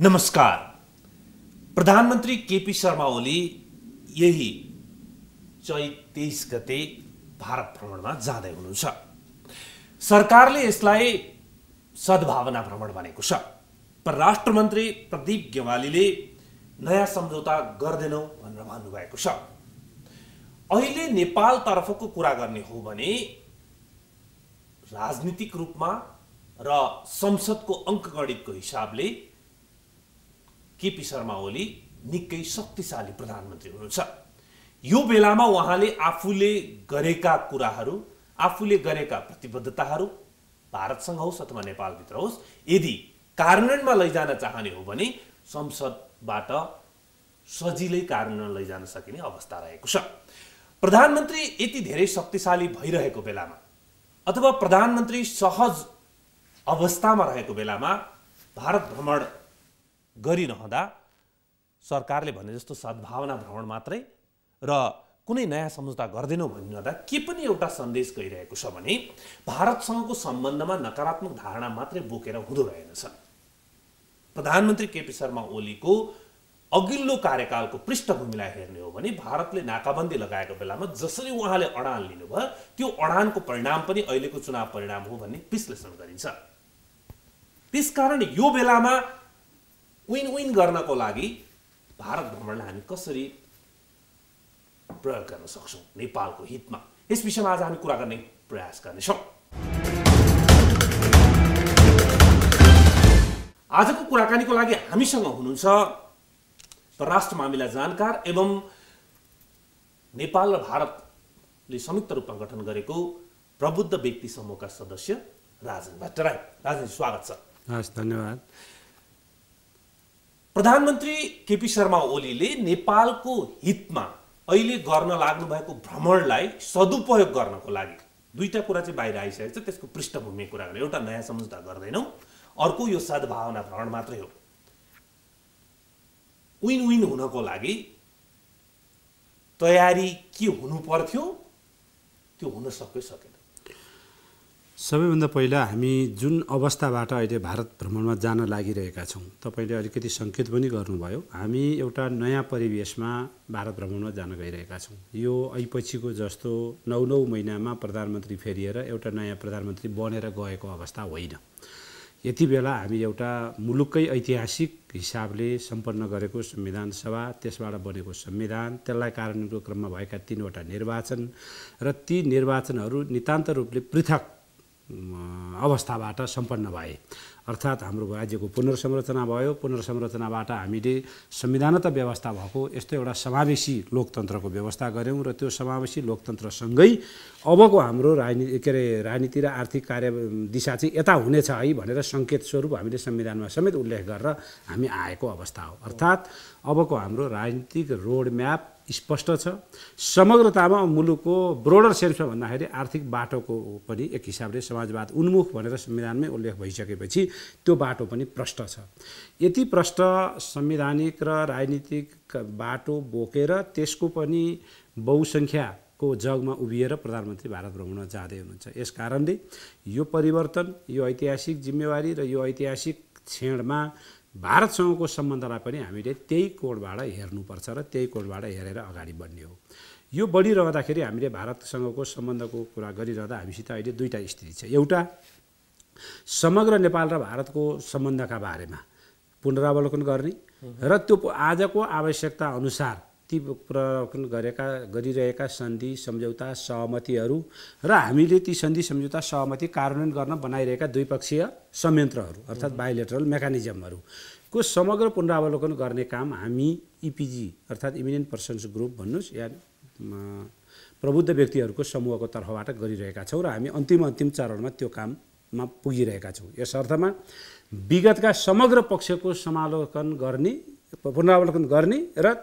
नमस्कार। प्रधानमन्त्री केपी शर्मा ओली यही चैत 23 गते भारत भ्रमणमा जाँदै हुनुहुन्छ। सरकारले यसलाई सद्भावना भ्रमण भनेको छ। परराष्ट्र मन्त्री प्रदीप गेवालीले नयाँ सम्झौता गर्दैनौं भनेर भन्नुभएको छ। अहिले नेपाल तर्फको कुरा गर्ने हो भने राजनीतिक रूपमा र संसदको अङ्कगणितको हिसाबले केपी शर्मा ओली निकै शक्तिशाली प्रधानमन्त्री हुनुहुन्छ। यो बेलामा उहाँले आफूले गरेका कुराहरू, आफूले गरेका प्रतिबद्धताहरू भारतसँग होस् अथवा नेपालभित्र होस्, यदि कार्यान्वयनमा लैजान चाहने हो भने संसदबाट सजिलै कार्यान्वयन लैजान सकिने अवस्था रहेको छ। प्रधानमन्त्री यति धेरै शक्तिशाली भइरहेको बेलामा अथवा प्रधानमन्त्री सहज अवस्थामा रहेको बेलामा भारत भ्रमण गरिरहँदा सरकारले भने जस्तो सद्भावना भ्रमण मात्रै र कुनै नयाँ सम्झौता गर्दैनौं भनिरहँदा के पनि एउटा सन्देश गइरहेको छ भने भारतसँगको सम्बन्धमा नकारात्मक धारणा मात्रै बोकेर हुँदो रहेनछ। प्रधानमन्त्री केपी शर्मा ओलीको अघिल्लो कार्यकालको पृष्ठभूमिलाई हेर्ने हो भने भारतले नाकाबन्दी लगाएको बेलामा जसरी उहाँले अडान लिनुभयो त्यो अडानको परिणाम पनि अहिलेको चुनाव परिणाम हो भन्ने विश्लेषण गरिन्छ। त्यसकारण यो बेलामा विन विन गर्नको लागि भारत भ्रमणलाई हामी कसरी प्रयोग गर्न सक्छौं नेपालको हितमा, यस विषयमा आज हामी कुरा गर्ने प्रयास गर्नेछौं। आजको कुराकानीको लागि हामीसँग हुनुहुन्छ परराष्ट्र मामिला जानकार एवं नेपाल र भारतले संयुक्त रूपमा गठन गरेको प्रबुद्ध व्यक्ति समूहका सदस्य राजन भट्टराई। राजन, स्वागत छ। हस्, धन्यवाद। प्रधानमन्त्री केपी शर्मा ओलीले नेपालको हितमा अहिले गर्न लाग्नु भएको भ्रमणलाई सदुपयोग गर्नको लागि दुईटा कुरा चाहिँ बाहिर आइसकेको छ। त्यसको पृष्ठभूमि कुरा गर्ने, एउटा नयाँ सम्झौता गर्दैनौं, अर्को यो सद्भावना भ्रमण मात्रै हो। विन विन हुनको लागि तयारी के हुनु पर्थ्यो, त्यो हुन सक्यो सकेन? सबैभन्दा पहिला हामी जुन अवस्थाबाट अहिले भारत भ्रमणमा जान लागिरहेका छौँ, तपाईँले अलिकति सङ्केत पनि गर्नुभयो। हामी एउटा नयाँ परिवेशमा भारत भ्रमणमा जान गइरहेका छौँ। यो अहिपछिको जस्तो 9 महिनामा प्रधानमन्त्री फेरिएर एउटा नयाँ प्रधानमन्त्री बनेर गएको अवस्था होइन। यति बेला हामी एउटा मुलुककै ऐतिहासिक हिसाबले सम्पन्न गरेको संविधान सभा, त्यसबाट बनेको संविधान, त्यसलाई कार्यान्वयनको क्रममा भएका 3वटा निर्वाचन र ती निर्वाचनहरू नितान्त रूपले पृथक अवस्थाबाट सम्पन्न भए। अर्थात् हाम्रो राज्यको पुनर्संरचना भयो। पुनर्संरचनाबाट हामीले संविधानत व्यवस्था भएको यस्तो एउटा समावेशी लोकतन्त्रको व्यवस्था गऱ्यौँ र त्यो समावेशी लोकतन्त्रसँगै अबको हाम्रो राजनीति र आर्थिक कार्य दिशा चाहिँ यता हुनेछ है भनेर सङ्केत स्वरूप हामीले संविधानमा समेत उल्लेख गरेर हामी आएको अवस्था हो। अर्थात् अबको हाम्रो राजनीतिक रोड म्याप स्पष्ट छ। समग्रतामा मुलुकको ब्रोडर सेन्समा भन्दाखेरि आर्थिक बाटोको पनि एक हिसाबले समाजवाद उन्मुख भनेर संविधानमै उल्लेख भइसकेपछि त्यो बाटो पनि प्रष्ट छ। यति प्रष्ट संवैधानिक र राजनीतिक बाटो बोकेर त्यसको पनि बहुसङ्ख्याको जगमा उभिएर प्रधानमन्त्री भारत भ्रमणमा जाँदै हुनुहुन्छ। यस कारणले यो परिवर्तन, यो ऐतिहासिक जिम्मेवारी र यो ऐतिहासिक क्षणमा भारतसँगको सम्बन्धलाई पनि हामीले त्यही कोणबाट हेर्नुपर्छ र त्यही कोणबाट हेरेर अगाडि बढ्ने हो। यो बढिरहँदाखेरि हामीले भारतसँगको सम्बन्धको कुरा गरिरहँदा हामीसित अहिले दुईटा स्थिति छ। एउटा समग्र नेपाल र भारतको सम्बन्धका बारेमा पुनरावलोकन गर्ने र त्यो आजको आवश्यकता अनुसार ती पुनरावलोकन गरिरहेका सन्धि सम्झौता सहमतिहरू र हामीले ती सन्धि सम्झौता सहमति कार्यान्वयन गर्न बनाइरहेका द्विपक्षीय संयन्त्रहरू अर्थात् बायोलेटरल मेकानिजमहरूको समग्र पुनरावलोकन गर्ने काम हामी इपिजी अर्थात् इमिनेन्ट पर्सन्स ग्रुप भन्नुहोस् या प्रबुद्ध व्यक्तिहरूको समूहको तर्फबाट गरिरहेका छौँ र हामी अन्तिम चरणमा त्यो काममा पुगिरहेका छौँ। यस अर्थमा विगतका समग्र पक्षको समालोचन गर्ने, पुनरावलोकन गर्ने र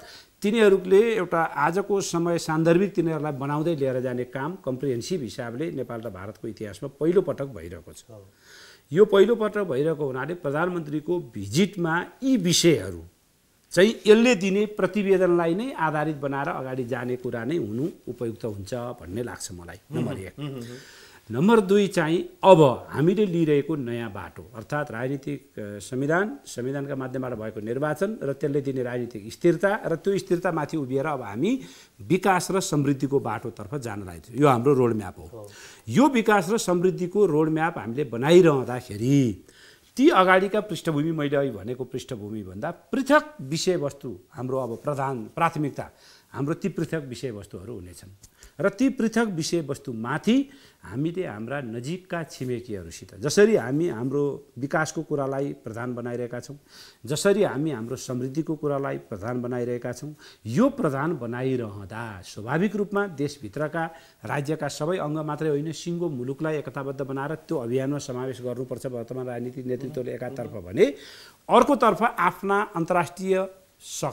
तिनीहरूले एउटा आजको समय सान्दर्भिक तिनीहरूलाई बनाउँदै लिएर जाने काम कम्प्रिहेन्सिभ हिसाबले नेपाल र भारतको इतिहासमा पहिलो पटक भइरहेको छ। यो पहिलो पटक भइरहेको हुनाले प्रधानमन्त्रीको भिजिटमा यी विषयहरू चाहिँ यसले दिने प्रतिवेदनलाई नै आधारित बनाएर अगाडि जाने कुरा नै हुनु उपयुक्त हुन्छ भन्ने लाग्छ मलाई। नम्बर 1। नम्बर 2 चाहिँ अब हामीले लिइरहेको नयाँ बाटो अर्थात् राजनीतिक संविधानका माध्यमबाट भएको निर्वाचन र त्यसले दिने राजनीतिक स्थिरता र त्यो स्थिरतामाथि उभिएर अब हामी विकास र समृद्धिको बाटोतर्फ जान लागेको यो हाम्रो रोडम्याप हो। यो विकास र समृद्धिको रोडम्याप हामीले बनाइरहँदाखेरि ती अगाडिका पृष्ठभूमि मैले अहिले भनेको पृष्ठभूमिभन्दा पृथक विषयवस्तु हाम्रो अब प्राथमिकता हाम्रो ती पृथक विषयवस्तुहरू हुनेछन् र ती पृथक विषयवस्तुमाथि हामीले हाम्रा नजिकका छिमेकीहरूसित जसरी हामी हाम्रो विकासको कुरालाई प्रधान बनाइरहेका छौँ, जसरी हामी हाम्रो समृद्धिको कुरालाई प्रधान बनाइरहेका छौँ, यो प्रधान बनाइरहँदा स्वाभाविक रूपमा देशभित्रका राज्यका सबै अङ्ग मात्रै होइन सिङ्गो मुलुकलाई एकताबद्ध बनाएर त्यो अभियानमा समावेश गर्नुपर्छ वर्तमान राजनीतिक नेतृत्वले एकातर्फ भने अर्कोतर्फ आफ्ना अन्तर्राष्ट्रिय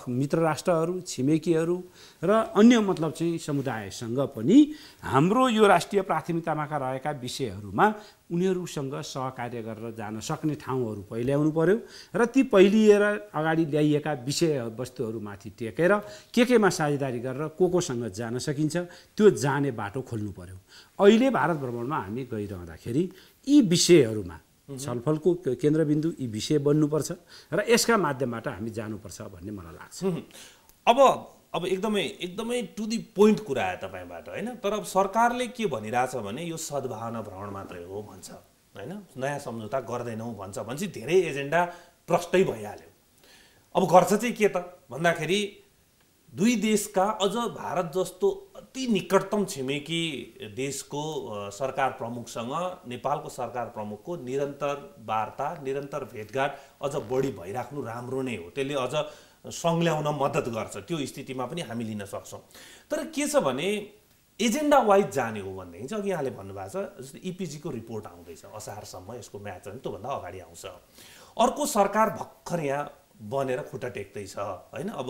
मित्र राष्ट्रहरू छिमेकीहरू र अन्य मतलब चाहिँ समुदायसँग पनि हाम्रो यो राष्ट्रिय प्राथमिकतामा रहेका विषयहरूमा उनीहरूसँग सहकार्य गरेर जान सक्ने ठाउँहरू पहिल्याउनु पर्यो र ती पहिलिएर अगाडि ल्याइएका विषयवस्तुहरूमाथि टेकेर केमा साझेदारी गरेर कोसँग जान सकिन्छ त्यो जाने बाटो खोल्नु पर्यो। अहिले भारत भ्रमणमा हामी गइरहँदाखेरि यी विषयहरूमा छलफलको केन्द्रबिन्दु यी विषय बन्नुपर्छ र यसका माध्यमबाट हामी जानुपर्छ भन्ने मलाई लाग्छ। अब एकदमै टु दी पोइन्ट कुरा आयो तपाईँबाट होइन, तर अब सरकारले के भनिरहेछ भने यो सद्भावना भ्रमण मात्रै हो भन्छ होइन, नयाँ सम्झौता गर्दैनौँ भन्छ धेरै एजेन्डा प्रष्टै भइहाल्यो। अब गर्छ चाहिँ के त भन्दाखेरि दुई देशका अझ भारत जस्तो अति निकटतम छिमेकी देशको सरकार प्रमुखसँग नेपालको सरकार प्रमुखको निरन्तर वार्ता निरन्तर भेटघाट अझ बढी भइराख्नु राम्रो नै हो, त्यसले अझ सङ्ल्याउन मद्दत गर्छ, त्यो स्थितिमा पनि हामी लिन सक्छौँ। तर के छ भने एजेन्डा वाइज जाने हो भनेदेखि चाहिँ अघि यहाँले भन्नुभएको छ जस्तै इपिजीको रिपोर्ट आउँदैछ असारसम्म, यसको म्याच चाहिँ त्योभन्दा अगाडि आउँछ। अर्को सरकार भर्खर यहाँ बनेर खुट्टा टेक्दैछ होइन, अब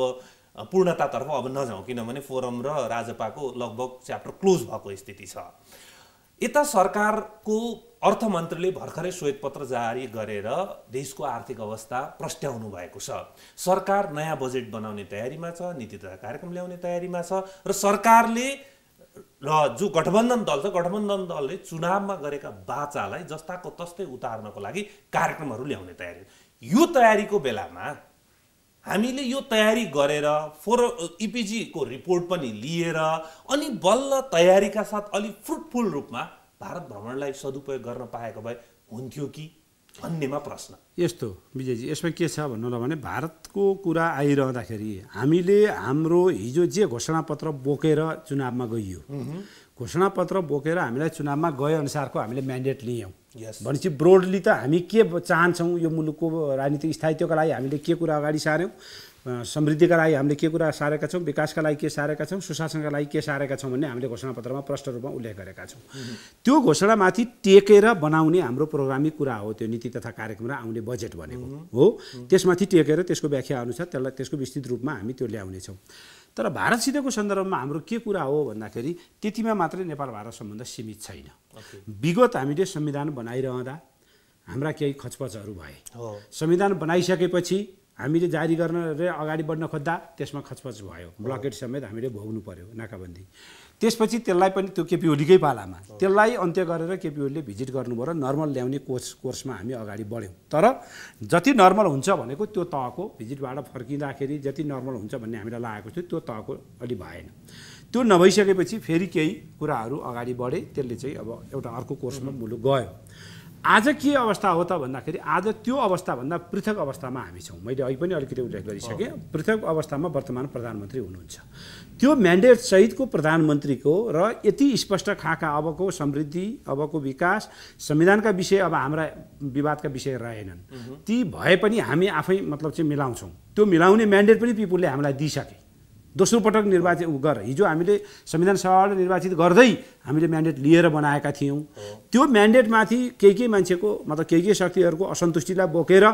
पूर्णतातर्फ अब नजाउँ किनभने फोरम र राजपाको लगभग च्याप्टर क्लोज भएको स्थिति छ। यता सरकारको अर्थमन्त्रीले भर्खरै श्वेतपत्र जारी गरेर देशको आर्थिक अवस्था प्रस्ट्याउनु भएको छ, सरकार नयाँ बजेट बनाउने तयारीमा छ, नीति तथा कार्यक्रम ल्याउने तयारीमा छ र सरकारले र जो गठबन्धन दल छ गठबन्धन दलले चुनावमा गरेका बाचालाई जस्ताको तस्तै उतार्नको लागि कार्यक्रमहरू ल्याउने तयारी। यो तयारीको बेलामा हामीले यो तयारी गरेर इपिजीको रिपोर्ट पनि लिएर अनि बल्ल तयारीका साथ अलि फ्रुटफुल रूपमा भारत भ्रमणलाई सदुपयोग गर्न पाएको भए हुन्थ्यो कि भन्नेमा प्रश्न। यस्तो विजयजी यसमा के छ भन्नुलाई भने भारतको कुरा आइरहँदाखेरि हामीले हाम्रो हिजो जे घोषणापत्र बोकेर चुनावमा गइयो, घोषणापत्र बोकेर हामीलाई चुनावमा गए अनुसारको हामीले म्यान्डेट लियौँ भनेपछि ब्रोडली त हामी के चाहन्छौँ यो मुलुकको राजनीतिक स्थायित्वका लागि हामीले के कुरा अगाडि सार्यौँ, समृद्धिका लागि हामीले के कुरा सारेका छौँ, विकासका लागि के सारेका छौँ, सुशासनका लागि के सारेका छौँ भन्ने हामीले घोषणापत्रमा प्रष्ट रूपमा उल्लेख गरेका छौँ। त्यो घोषणामाथि टेकेर बनाउने हाम्रो प्रोग्रामिक कुरा हो त्यो नीति तथा कार्यक्रम र आउने बजेट भनेको हो। त्यसमाथि टेकेर त्यसको व्याख्या अनुसार त्यसलाई त्यसको विस्तृत रूपमा हामी त्यो ल्याउनेछौँ। तर भारतसितको सन्दर्भमा हाम्रो के कुरा हो भन्दाखेरि त्यतिमा मात्रै नेपाल भारत सम्बन्ध सीमित छैन। विगत हामीले संविधान बनाइरहँदा हाम्रा केही खचपचहरू भए, संविधान बनाइसकेपछि हामीले जारी गर्न र अगाडि बढ्न खोज्दा त्यसमा खचपच भयो, ब्लकेट समेत हामीले भोग्नु पर्यो, नाकाबन्दी। त्यसपछि त्यसलाई पनि त्यो केपी ओलीकै पालामा त्यसलाई अन्त्य गरेर केपी ओलीले भिजिट गर्नुभयो र नर्मल ल्याउने कोर्समा हामी अगाडि बढ्यौँ। तर जति नर्मल हुन्छ भनेको त्यो तहको भिजिटबाट फर्किँदाखेरि जति नर्मल हुन्छ भन्ने हामीलाई लागेको थियो त्यो तहको अलि भएन। त्यो नभइसकेपछि फेरि केही कुराहरू अगाडि बढे, त्यसले चाहिँ अब एउटा अर्को कोर्समा मुलुक गयो। आज के अवस्था हो त भन्दाखेरि आज त्यो अवस्थाभन्दा पृथक अवस्थामा हामी छौँ। मैले अहिले पनि अलिकति उल्लेख गरिसकेँ, पृथक अवस्थामा वर्तमान प्रधानमन्त्री हुनुहुन्छ। त्यो म्यान्डेट सहितको प्रधानमन्त्रीको र यति स्पष्ट खाका अबको समृद्धि अबको विकास संविधानका विषय अब हाम्रा विवादका विषय रहेनन्, ती भए पनि हामी आफै मतलब चाहिँ मिलाउँछौँ। त्यो मिलाउने म्यान्डेट पनि पिपुलले हामीलाई दिइसके। दोस्रो पटक निर्वाचित गरेर हिजो हामीले संविधान सभाबाट निर्वाचित गर्दै हामीले म्यान्डेट लिएर बनाएका थियौँ। त्यो म्यान्डेटमाथि केही मान्छेको मतलब केही शक्तिहरूको असन्तुष्टिलाई बोकेर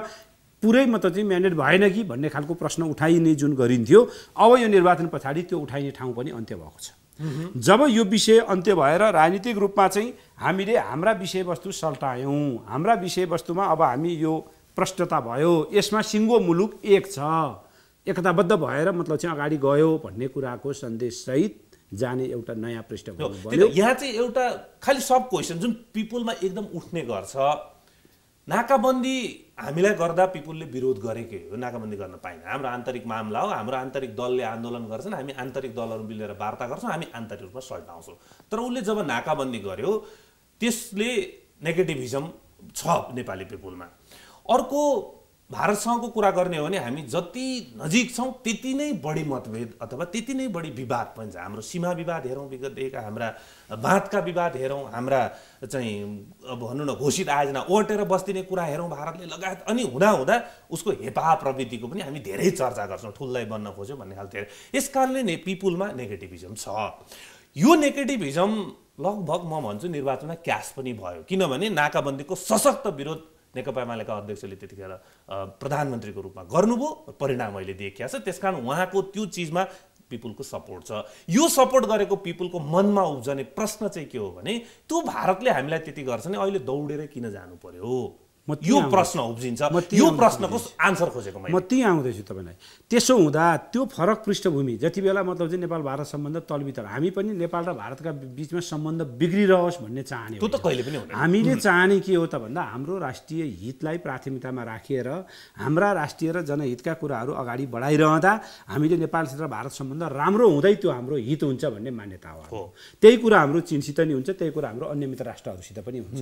पुरै मतलब चाहिँ म्यान्डेट भएन कि भन्ने खालको प्रश्न उठाइने जुन गरिन्थ्यो, अब यो निर्वाचन पछाडि त्यो उठाइने ठाउँ पनि अन्त्य भएको छ। जब यो विषय अन्त्य भएर राजनीतिक रूपमा चाहिँ हामीले हाम्रा विषयवस्तु सल्टायौँ, हाम्रा विषयवस्तुमा अब हामी यो प्रष्टता भयो, यसमा सिङ्गो मुलुक एक छ, एकताबद्ध भएर मतलब चाहिँ अगाडि गयो भन्ने कुराको सन्देशसहित जाने एउटा नयाँ पृष्ठभूमि त्यही बन्यो। त यहाँ चाहिँ एउटा खालि सब क्वेसन जुन पिपुलमा एकदम उठ्ने गर्छ, नाकाबन्दी हामीलाई गर्दा पिपुलले विरोध गरेकै हो, नाकाबन्दी गर्न पाइन, हाम्रो आन्तरिक मामला हो, हाम्रो आन्तरिक दलले आन्दोलन गर्छन्, हामी आन्तरिक दलहरू मिलेर वार्ता गर्छौँ, हामी आन्तरिक रूपमा सल्टाउँछौँ। तर उसले जब नाकाबन्दी गर्यो त्यसले नेगेटिभिजम छ नेपाली पिपुलमा। अर्को भारतसँगको कुरा गर्ने हो भने हामी जति नजिक छौँ त्यति नै बढी मतभेद अथवा त्यति नै बढी विवाद पनि छ। हाम्रो सीमा विवाद हेरौँ विगतदेखिका, हाम्रा बाँधका विवाद हेरौँ, हाम्रा चाहिँ अब भनौँ न घोषित आयोजना ओटेर बस्दिने कुरा हेरौँ भारतले लगायत, अनि हुँदा उसको हेपा प्रवृत्तिको पनि हामी धेरै चर्चा गर्छौँ, ठुल्दै बन्न खोज्यो भन्ने खालको। यस कारणले पिपुलमा नेगेटिभिजम छ। यो नेगेटिभिजम लगभग म भन्छु निर्वाचनमा क्यास पनि भयो, किनभने नाकाबन्दीको सशक्त विरोध नेकपा एमालेका अध्यक्षले त्यतिखेर प्रधानमन्त्रीको रूपमा गर्नुभयो, परिणाम अहिले देखिया छ। त्यसकारण उहाँको त्यो चिजमा पिपुलको सपोर्ट छ। यो सपोर्ट गरेको पिपुलको मनमा उब्जने प्रश्न चाहिँ के हो भने त्यो भारतले हामीलाई त्यति गर्छ नि अहिले दौडेर किन जानु पर्यो, यो प्रश्न उब्जिन्छ। यो प्रश्नको आन्सर खोजेको म त्यही आउँदैछु तपाईँलाई। त्यसो हुँदा त्यो फरक पृष्ठभूमि जति बेला मतलब चाहिँ नेपाल भारत सम्बन्ध तलबितर, हामी पनि नेपाल र भारतका बिचमा सम्बन्ध बिग्रिरहोस् भन्ने चाहने, त्यो त कहिले पनि हुँदैन। हामीले चाहने के हो त भन्दा हाम्रो राष्ट्रिय हितलाई प्राथमिकतामा राखेर हाम्रा राष्ट्रिय र जनहितका कुराहरू अगाडि बढाइरहँदा हामीले नेपालसित भारत सम्बन्ध राम्रो हुँदै त्यो हाम्रो हित हुन्छ भन्ने मान्यता हो। त्यही कुरा हाम्रो चीनसित नि हुन्छ, त्यही कुरा हाम्रो अन्य मित्र राष्ट्रहरूसित पनि हुन्छ।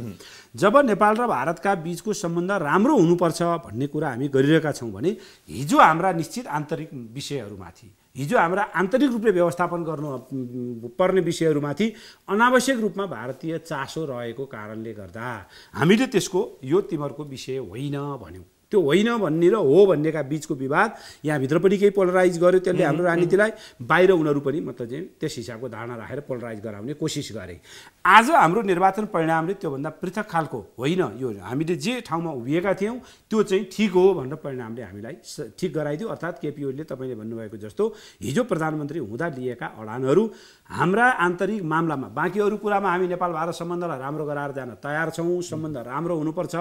जब नेपाल र भारतका बिचको सम्बन्ध राम्रो हुनुपर्छ भन्ने कुरा हामी गरिरहेका छौँ भने हिजो हाम्रा निश्चित आन्तरिक विषयहरूमाथि, हिजो हाम्रा आन्तरिक रूपले व्यवस्थापन गर्नु पर्ने विषयहरूमाथि अनावश्यक रूपमा भारतीय चासो रहेको कारणले गर्दा हामीले त्यसको यो तिमीहरूको विषय होइन भन्यौँ। त्यो होइन भन्ने र हो भन्नेका बिचको विवाद यहाँभित्र पनि केही पोलराइज गर्यो, त्यसले हाम्रो राजनीतिलाई, बाहिर उनीहरू पनि मतलब चाहिँ त्यस हिसाबको धारणा राखेर पोलराइज गराउने कोसिस गरे। आज हाम्रो निर्वाचन परिणामले त्योभन्दा पृथक खालको होइन, यो हामीले जे ठाउँमा उभिएका थियौँ त्यो चाहिँ ठिक हो भनेर परिणामले हामीलाई ठिक गराइदियो। अर्थात् केपी ओलीले तपाईँले भन्नुभएको जस्तो हिजो प्रधानमन्त्री हुँदा लिएका अडानहरू हाम्रा आन्तरिक मामलामा, बाँकी अरू कुरामा हामी नेपाल भारत सम्बन्धलाई राम्रो गराएर जान तयार छौँ, सम्बन्ध राम्रो हुनुपर्छ,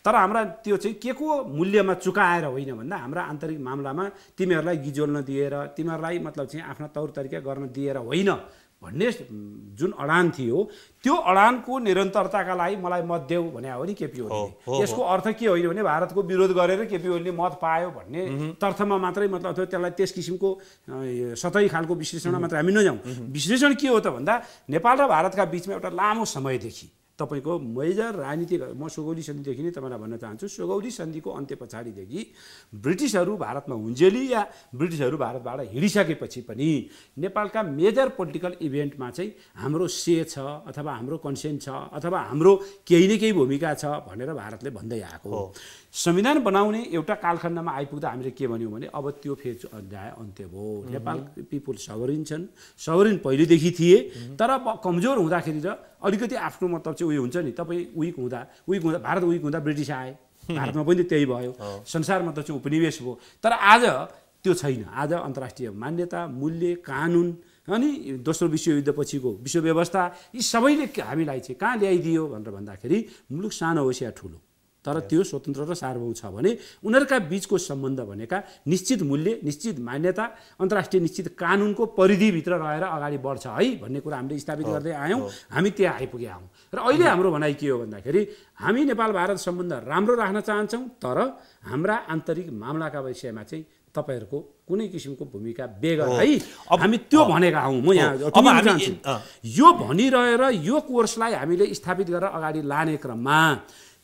तर हाम्रा त्यो चाहिँ के को मूल्यमा चुकाएर होइन भन्दा हाम्रा आन्तरिक मामलामा तिमीहरूलाई गिजोल्न दिएर, तिमीहरूलाई मतलब चाहिँ आफ्ना तौर तरिका गर्न दिएर होइन भन्ने जुन अडान थियो, त्यो अडानको निरन्तरताका लागि मलाई मत देऊ भने हो नि केपी ओलीले। यसको अर्थ के होइन भने भारतको विरोध गरेर केपी ओलीले मत पायो भन्ने तर्थमा मात्रै मतलब थियो। त्यसलाई त्यस किसिमको सतही खालको विश्लेषणमा मात्र हामी नजाउँ। विश्लेषण के हो त भन्दा नेपाल र भारतका बिचमा एउटा लामो समयदेखि तपाईँको मेजर राजनीतिक, म सुगौली सन्धिदेखि नै तपाईँलाई भन्न चाहन्छु, सुगौली सन्धिको अन्त्य पछाडिदेखि ब्रिटिसहरू भारतमा हुन्जेली या ब्रिटिसहरू भारतबाट हिँडिसकेपछि पनि नेपालका मेजर पोलिटिकल इभेन्टमा चाहिँ हाम्रो से छ अथवा हाम्रो कन्सेन्ट छ अथवा हाम्रो केही न केही भूमिका छ भनेर भारतले भन्दै आएको हो। संविधान बनाउने एउटा कालखण्डमा आइपुग्दा हामीले के भन्यौँ भने अब त्यो फेज अध्याय अन्त्य भयो, नेपाल पिपुल सभरिन छन्, सभरिन पहिलेदेखि थिए, तर कमजोर हुँदाखेरि र अलिकति आफ्नो मतलब चाहिँ उयो हुन्छ नि, तपाईँ विक हुँदा भारत विक हुँदा ब्रिटिस आए, भारतमा पनि त्यही भयो, संसारमा त चाहिँ उपनिवेश भयो। तर आज त्यो छैन। आज अन्तर्राष्ट्रिय मान्यता, मूल्य, कानुन अनि दोस्रो विश्वयुद्धपछिको विश्व व्यवस्था यी सबैले हामीलाई चाहिँ कहाँ ल्याइदियो भनेर भन्दाखेरि मुलुक सानो होस् या ठुलो, तर त्यो स्वतन्त्र र सार्वभौम छ भने उनीहरूका बिचको सम्बन्ध भनेका निश्चित मूल्य, निश्चित मान्यता, अन्तर्राष्ट्रिय निश्चित कानुनको परिधिभित्र रहेर अगाडि बढ्छ है भन्ने कुरा हामीले स्थापित गर्दै आयौँ। हामी त्यहाँ आइपुगेका हौँ र अहिले हाम्रो भनाइ के हो भन्दाखेरि हामी नेपाल भारत सम्बन्ध राम्रो राख्न चाहन्छौँ, तर हाम्रा आन्तरिक मामलाका विषयमा चाहिँ तपाईँहरूको कुनै किसिमको भूमिका बेगर है, हामी त्यो भनेका हौँ। म यहाँ चाहन्छु यो भनिरहेर यो कोर्सलाई हामीले स्थापित गरेर अगाडि लाने क्रममा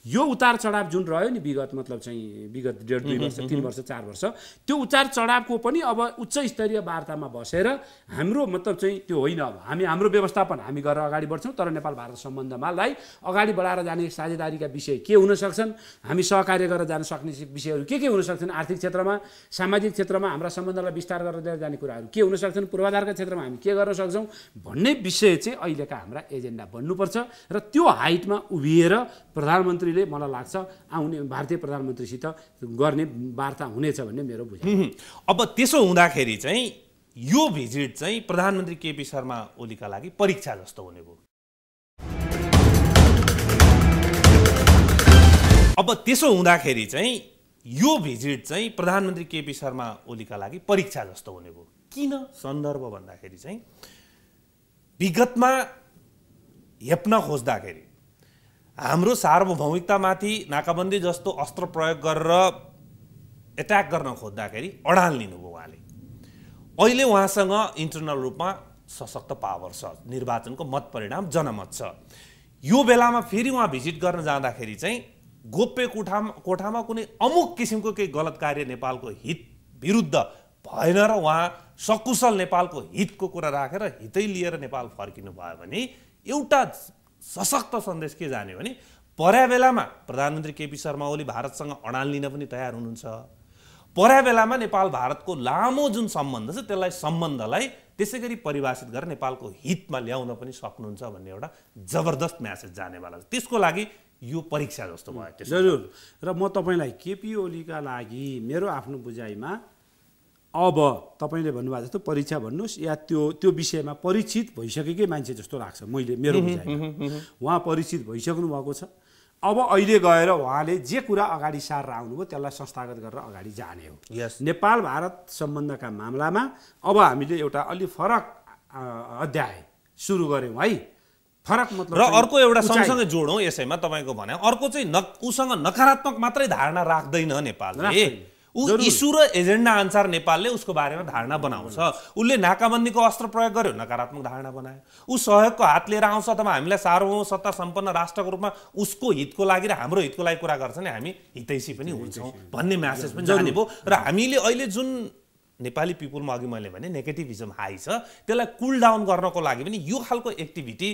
यो उतार चढाव जुन रह्यो नि विगत मतलब चाहिँ विगत 1.5 वर्ष 3 वर्ष 4 वर्ष, त्यो उतार चढावको पनि अब उच्च स्तरीय वार्तामा बसेर हाम्रो मतलब चाहिँ त्यो होइन, अब हामी हाम्रो व्यवस्थापन हामी गरेर अगाडि बढ्छौँ, तर नेपाल भारत सम्बन्धमालाई अगाडि बढाएर जाने साझेदारीका विषय के हुन सक्छन्, हामी सहकार्य गरेर जान सक्ने विषयहरू के हुन सक्छन्, आर्थिक क्षेत्रमा, सामाजिक क्षेत्रमा हाम्रा सम्बन्धलाई विस्तार गरेर लिएर जाने कुराहरू के हुन सक्छन्, पूर्वाधारका क्षेत्रमा हामी के गर्न सक्छौँ भन्ने विषय चाहिँ अहिलेका हाम्रा एजेन्डा बन्नुपर्छ। र त्यो हाइटमा उभिएर प्रधानमन्त्री मलाई लाग्छ आउने भारतीय प्रधानमन्त्रीसित गर्ने वार्ता हुनेछ भन्ने मेरो बुझाइ। अब त्यसो हुँदाखेरि चाहिँ यो भिजिट चाहिँ प्रधानमन्त्री केपी शर्मा ओलीका लागि परीक्षा जस्तो हुने भयो। अब त्यसो हुँदाखेरि चाहिँ यो भिजिट चाहिँ प्रधानमन्त्री केपी शर्मा ओलीका लागि परीक्षा जस्तो हुने भयो। किन सन्दर्भ भन्दाखेरि चाहिँ विगतमा हेप्न खोज्दाखेरि हाम्रो सार्वभौमिकतामाथि नाकाबन्दी जस्तो अस्त्र प्रयोग गरेर एट्याक गर्न खोज्दाखेरि अडान लिनुभयो उहाँले। अहिले उहाँसँग इन्टरनल रूपमा सशक्त पावर छ, निर्वाचनको मत परिणाम जनमत छ। यो बेलामा फेरि उहाँ भिजिट गर्न जाँदाखेरि चाहिँ गोप्य कोठामा कुनै अमुक किसिमको केही गलत कार्य नेपालको हित विरुद्ध भएन र उहाँ सकुशल नेपालको हितको कुरा राखेर हितै लिएर नेपाल फर्किनु भयो भने एउटा सशक्त सन्देश के जाने भने पर्या बेलामा प्रधानमन्त्री केपी शर्मा ओली भारतसँग अडान लिन पनि तयार हुनुहुन्छ। पर्या बेलामा नेपाल भारतको लामो जुन सम्बन्ध छ त्यसलाई सम्बन्धलाई त्यसै गरी परिभाषित गरेर नेपालको हितमा ल्याउन पनि सक्नुहुन्छ भन्ने एउटा जबरदस्त म्यासेज जानेवाला छ। त्यसको लागि यो परीक्षा जस्तो भयो। जरुर। र म तपाईँलाई केपी ओलीका लागि मेरो आफ्नो बुझाइमा अब तपाईँले भन्नुभएको जस्तो परीक्षा भन्नुहोस् या त्यो विषयमा परिचित भइसकेकै मान्छे जस्तो लाग्छ मेरो बुझाइमा। उहाँ परिचित भइसक्नु भएको छ। अब अहिले गएर उहाँले जे कुरा अगाडि सारेर आउनुभयो त्यसलाई संस्थागत गरेर अगाडि जाने हो। नेपाल भारत सम्बन्धका मामलामा अब हामीले एउटा अलि फरक अध्याय सुरु गऱ्यौँ है। फरक मतलब र अर्को एउटा सँगसँगै जोडौँ यसैमा तपाईँको भने अर्को चाहिँ उसँग नकारात्मक मात्रै धारणा राख्दैन नेपालले। ऊ इस्यु र एजेन्डा अनुसार नेपालले उसको बारेमा धारणा बनाउँछ। उसले नाकाबन्दीको अस्त्र प्रयोग गर्यो, नकारात्मक धारणा बनायो। ऊ सहयोगको हात लिएर आउँछ अथवा हामीलाई सार्वभौम सत्ता सम्पन्न राष्ट्रको रूपमा उसको हितको लागि र हाम्रो हितको लागि कुरा गर्छ भने हामी हितैषी पनि हुन्छौँ भन्ने म्यासेज पनि जाने भयो। र हामीले अहिले जुन नेपाली पिपुलमा अघि मैले भने नेगेटिभिजम हाई छ त्यसलाई कुल डाउन गर्नको लागि पनि यो खालको एक्टिभिटी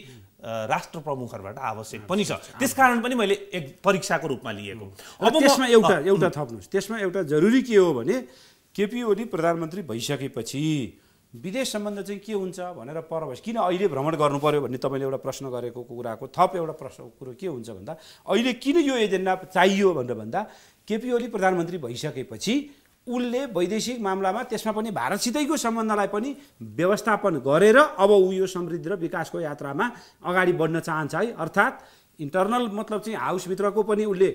राष्ट्र प्रमुखहरूबाट आवश्यक पनि छ। त्यसकारण पनि मैले एक परीक्षाको रूपमा लिएको। अब त्यसमा एउटा थप्नुहोस्, त्यसमा एउटा जरुरी के हो भने केपी ओली प्रधानमन्त्री भइसकेपछि विदेश सम्बन्ध चाहिँ के हुन्छ भनेर परबस किन अहिले भ्रमण गर्नु पर्यो भन्ने तपाईँले एउटा प्रश्न गरेको कुराको थप एउटा कुरो के हुन्छ भन्दा अहिले किन यो एजेन्डा चाहियो भनेर भन्दा केपी ओली प्रधानमन्त्री भइसकेपछि उनले वैदेशिक मामलामा त्यसमा पनि भारतसितैको सम्बन्धलाई पनि व्यवस्थापन गरेर अब ऊ यो समृद्धि र विकासको यात्रामा अगाडि बढ्न चाहन्छ है। अर्थात् इन्टरनल मतलब चाहिँ हाउसभित्रको पनि उसले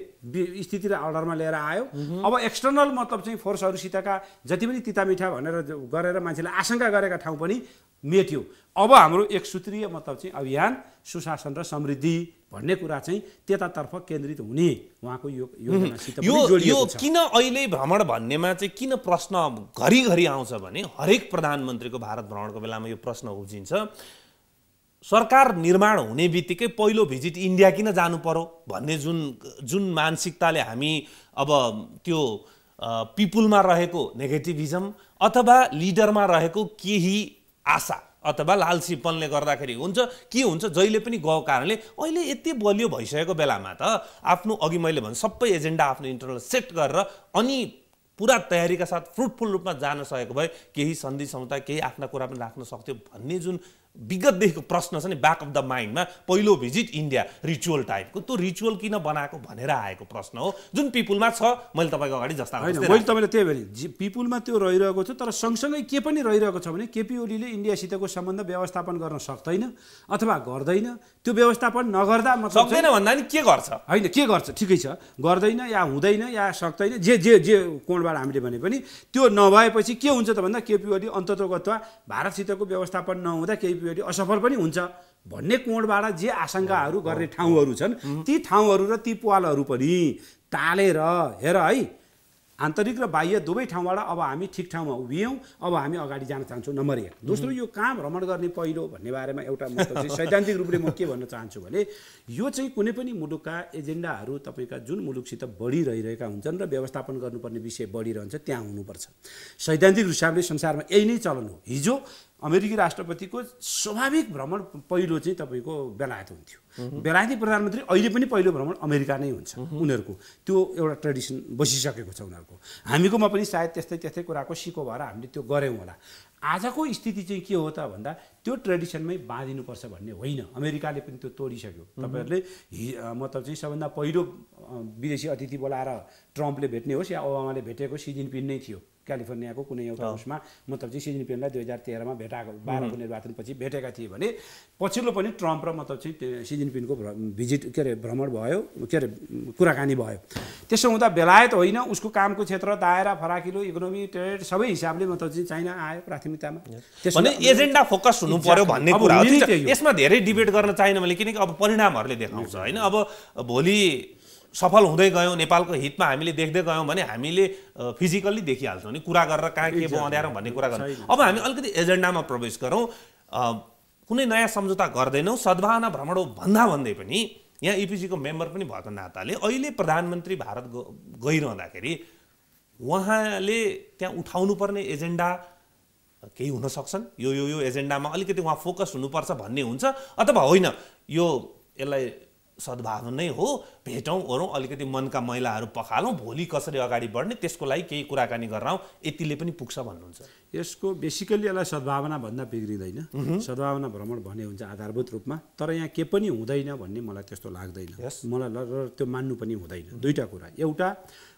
स्थिति र अर्डरमा लिएर आयो। अब एक्सटर्नल मतलब चाहिँ फोर्सहरूसितका जति पनि तितामिठा भनेर गरेर मान्छेले आशंका गरेका ठाउँ पनि मेट्यो। अब हाम्रो एक सूत्रीय मतलब चाहिँ अभियान सुशासन र समृद्धि भन्ने कुरा चाहिँ त्यतातर्फ केन्द्रित हुने उहाँको योजनासित पनि जोडिएको छ। किन अहिले भ्रमण भन्नेमा चाहिँ किन प्रश्न घरिघरि आउँछ भने हरेक प्रधानमन्त्रीको भारत भ्रमणको बेलामा यो प्रश्न उब्जिन्छ, सरकार निर्माण हुने बित्तिकै पहिलो भिजिट इन्डिया किन जानु पर्यो भन्ने जुन मानसिकताले हामी अब त्यो पिपुलमा रहेको नेगेटिभिजम अथवा लिडरमा रहेको केही आशा अथवा लालसीपनले गर्दाखेरि हुन्छ के हुन्छ जहिले पनि गएको कारणले अहिले यति बलियो भइसकेको बेलामा त आफ्नो अघि मैले भने सबै एजेन्डा आफ्नो इन्टरनल सेट गरेर अनि पुरा तयारीका साथ फ्रुटफुल रूपमा जान सकेको भए केही सन्धि समझौता केही आफ्ना कुरा पनि राख्न सक्थ्यो भन्ने जुन विगतदेखिको प्रश्न छ नि ब्याक अफ द माइन्डमा पहिलो भिजिट इन्डिया रिचुअल टाइपको त्यो रिचुअल किन बनाएको भनेर आएको प्रश्न हो जुन पिपुलमा छ। मैले तपाईँको अगाडि जस्ता मैले तपाईँले त्यही भने पिपुलमा त्यो रहिरहेको छ। तर सँगसँगै के पनि रहिरहेको छ भने केपी ओलीले इन्डियासितको सम्बन्ध व्यवस्थापन गर्न सक्दैन अथवा गर्दैन। त्यो व्यवस्थापन नगर्दा मतलब सक्दैन भन्दा नि के गर्छ होइन के गर्छ ठिकै छ, गर्दैन या हुँदैन या सक्दैन जे जे जे कोणबाट हामीले भने पनि त्यो नभएपछि के हुन्छ त भन्दा केपी ओली अन्ततोगत्वा भारतसितको व्यवस्थापन नहुँदा केपी ओली असफल पनि हुन्छ भन्ने कोणबाट जे आशंकाहरू गर्ने ठाउँहरू छन् ती ठाउँहरू र ती पालहरू पनि टालेर हेर है आन्तरिक र बाह्य दुवै ठाउँबाट अब हामी ठिक ठाउँमा उभियौँ। अब हामी अगाडि जान चाहन्छौँ नम्बर 1। दोस्रो यो कहाँ भ्रमण गर्ने पहिलो भन्ने बारेमा एउटा मतलब चाहिँ सैद्धान्तिक रूपले म के भन्न चाहन्छु भने यो चाहिँ कुनै पनि मुलुकका एजेन्डाहरू तपाईँका जुन मुलुकसित बढिरहेका हुन्छन् र व्यवस्थापन गर्नुपर्ने विषय बढिरहन्छ त्यहाँ हुनुपर्छ। सैद्धान्तिक हिसाबले संसारमा यही नै चलन हो। हिजो अमेरिकी राष्ट्रपतिको स्वाभाविक भ्रमण पहिलो चाहिँ तपाईँको बेलायत हुन्थ्यो। बेलायती प्रधानमन्त्री अहिले पनि पहिलो भ्रमण अमेरिका नै हुन्छ। उनीहरूको त्यो एउटा ट्रेडिसन बसिसकेको छ उनीहरूको। हामीकोमा पनि सायद त्यस्तै कुराको सिको भएर हामीले त्यो गऱ्यौँ होला। आजको स्थिति चाहिँ के हो त भन्दा त्यो ट्रेडिसनमै बाँधिनुपर्छ भन्ने होइन। अमेरिकाले पनि त्यो तोडिसक्यो। तपाईँहरूले मतलब चाहिँ सबभन्दा पहिलो विदेशी अतिथि बोलाएर ट्रम्पले भेट्ने होस् या ओबामाले भेटेको सी जिनपिङ नै थियो क्यालिफोर्नियाको कुनै एउटा उसमा मतलब चाहिँ सी जिनपिङलाई 2013 मा भेटाएको 12 को निर्वाचनपछि भेटेका थिए भने पछिल्लो पनि ट्रम्प र मतलब चाहिँ सी जिनपिङको भिजिट के अरे भ्रमण भयो के अरे कुराकानी भयो। त्यसो हुँदा बेलायत होइन उसको कामको क्षेत्र दायरा फराकिलो इकोनोमी ट्रेड सबै हिसाबले मतलब चाहिँ चाइना आयो प्राथमिकतामा। भने एजेन्डा फोकस हुनु पर्यो भन्ने कुरा हो। यसमा धेरै डिबेट गर्न चाहिन मैले, किनकि अब परिणामहरूले देखाउँछ होइन। अब भोलि सफल हुँदै गयौँ, नेपालको हितमा हामीले देख्दै गयौँ भने हामीले फिजिकल्ली देखिहाल्छौँ नि कुरा गरेर कहाँ के बँध्यारौँ भन्ने कुरा गर्छौँ। अब हामी अलिकति एजेन्डामा प्रवेश गरौँ। कुनै नयाँ सम्झौता गर्दैनौँ, सद्भावना भ्रमण भन्दा भन्दै पनि यहाँ इपिजीको मेम्बर पनि भएको नाताले अहिले प्रधानमन्त्री भारत गइरहँदाखेरि उहाँले त्यहाँ उठाउनु पर्ने एजेन्डा केही हुन सक्छन्? यो एजेन्डामा अलिकति उहाँ फोकस हुनुपर्छ भन्ने हुन्छ, अथवा होइन यो यसलाई सद्भावना नै हो, भेटौँ ओरौँ, अलिकति मनका मैलाहरू पखालौँ, भोलि कसरी अगाडि बढ्ने त्यसको लागि केही कुराकानी गरौँ, यतिले पनि पुग्छ भन्नुहुन्छ? यसको बेसिकल्ली यसलाई सद्भावना भन्दा बिग्रिँदैन, सद्भावना भ्रमण भन्ने हुन्छ आधारभूत रूपमा। तर यहाँ के पनि हुँदैन भन्ने मलाई त्यस्तो लाग्दैन, मलाई त्यो मान्नु पनि हुँदैन। दुईवटा कुरा, एउटा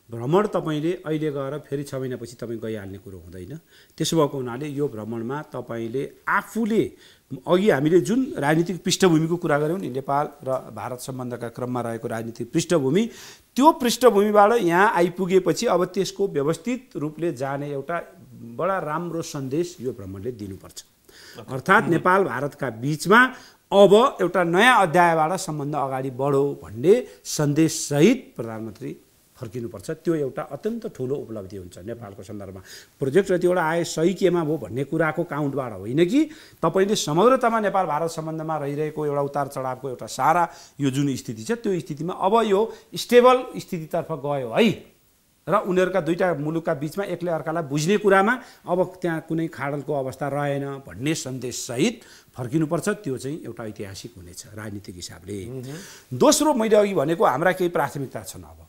भ्रमण तपाईँले अहिले गएर फेरि 6 महिनापछि तपाईँ गइहाल्ने कुरो हुँदैन। त्यसो भएको हुनाले यो भ्रमणमा तपाईँले आफूले अघि हामीले जुन राजनीतिक पृष्ठभूमिको कुरा गऱ्यौँ नि, नेपाल र भारत सम्बन्धका क्रममा रहेको राजनीतिक पृष्ठभूमि, त्यो पृष्ठभूमिबाट यहाँ आइपुगेपछि अब त्यसको व्यवस्थित रूपले जाने एउटा बडा राम्रो सन्देश यो भ्रमणले दिनुपर्छ। अर्थात् नेपाल भारतका बीचमा अब एउटा नयाँ अध्यायबाट सम्बन्ध अगाडि बढो भन्ने सन्देशसहित प्रधानमन्त्री फर्किनुपर्छ। त्यो एउटा अत्यन्त ठुलो उपलब्धि हुन्छ नेपालको सन्दर्भमा। प्रोजेक्ट कतिवटा आए सही केमा भयो भन्ने कुराको काउन्टबाट होइन कि तपाईँले समग्रतामा नेपाल भारत सम्बन्धमा रहिरहेको एउटा उतार चढावको एउटा सारा यो जुन स्थिति छ त्यो स्थितिमा अब यो स्टेबल स्थितितर्फ गयो है र उनीहरूका दुईटा मुलुकका बीचमा एकले अर्कालाई बुझ्ने कुरामा अब त्यहाँ कुनै खाडलको अवस्था रहेन भन्ने सन्देशसहित फर्किनुपर्छ। त्यो चाहिँ एउटा ऐतिहासिक हुनेछ राजनीतिक हिसाबले। दोस्रो, मैले अघि भनेको हाम्रा केही प्राथमिकता छन्। अब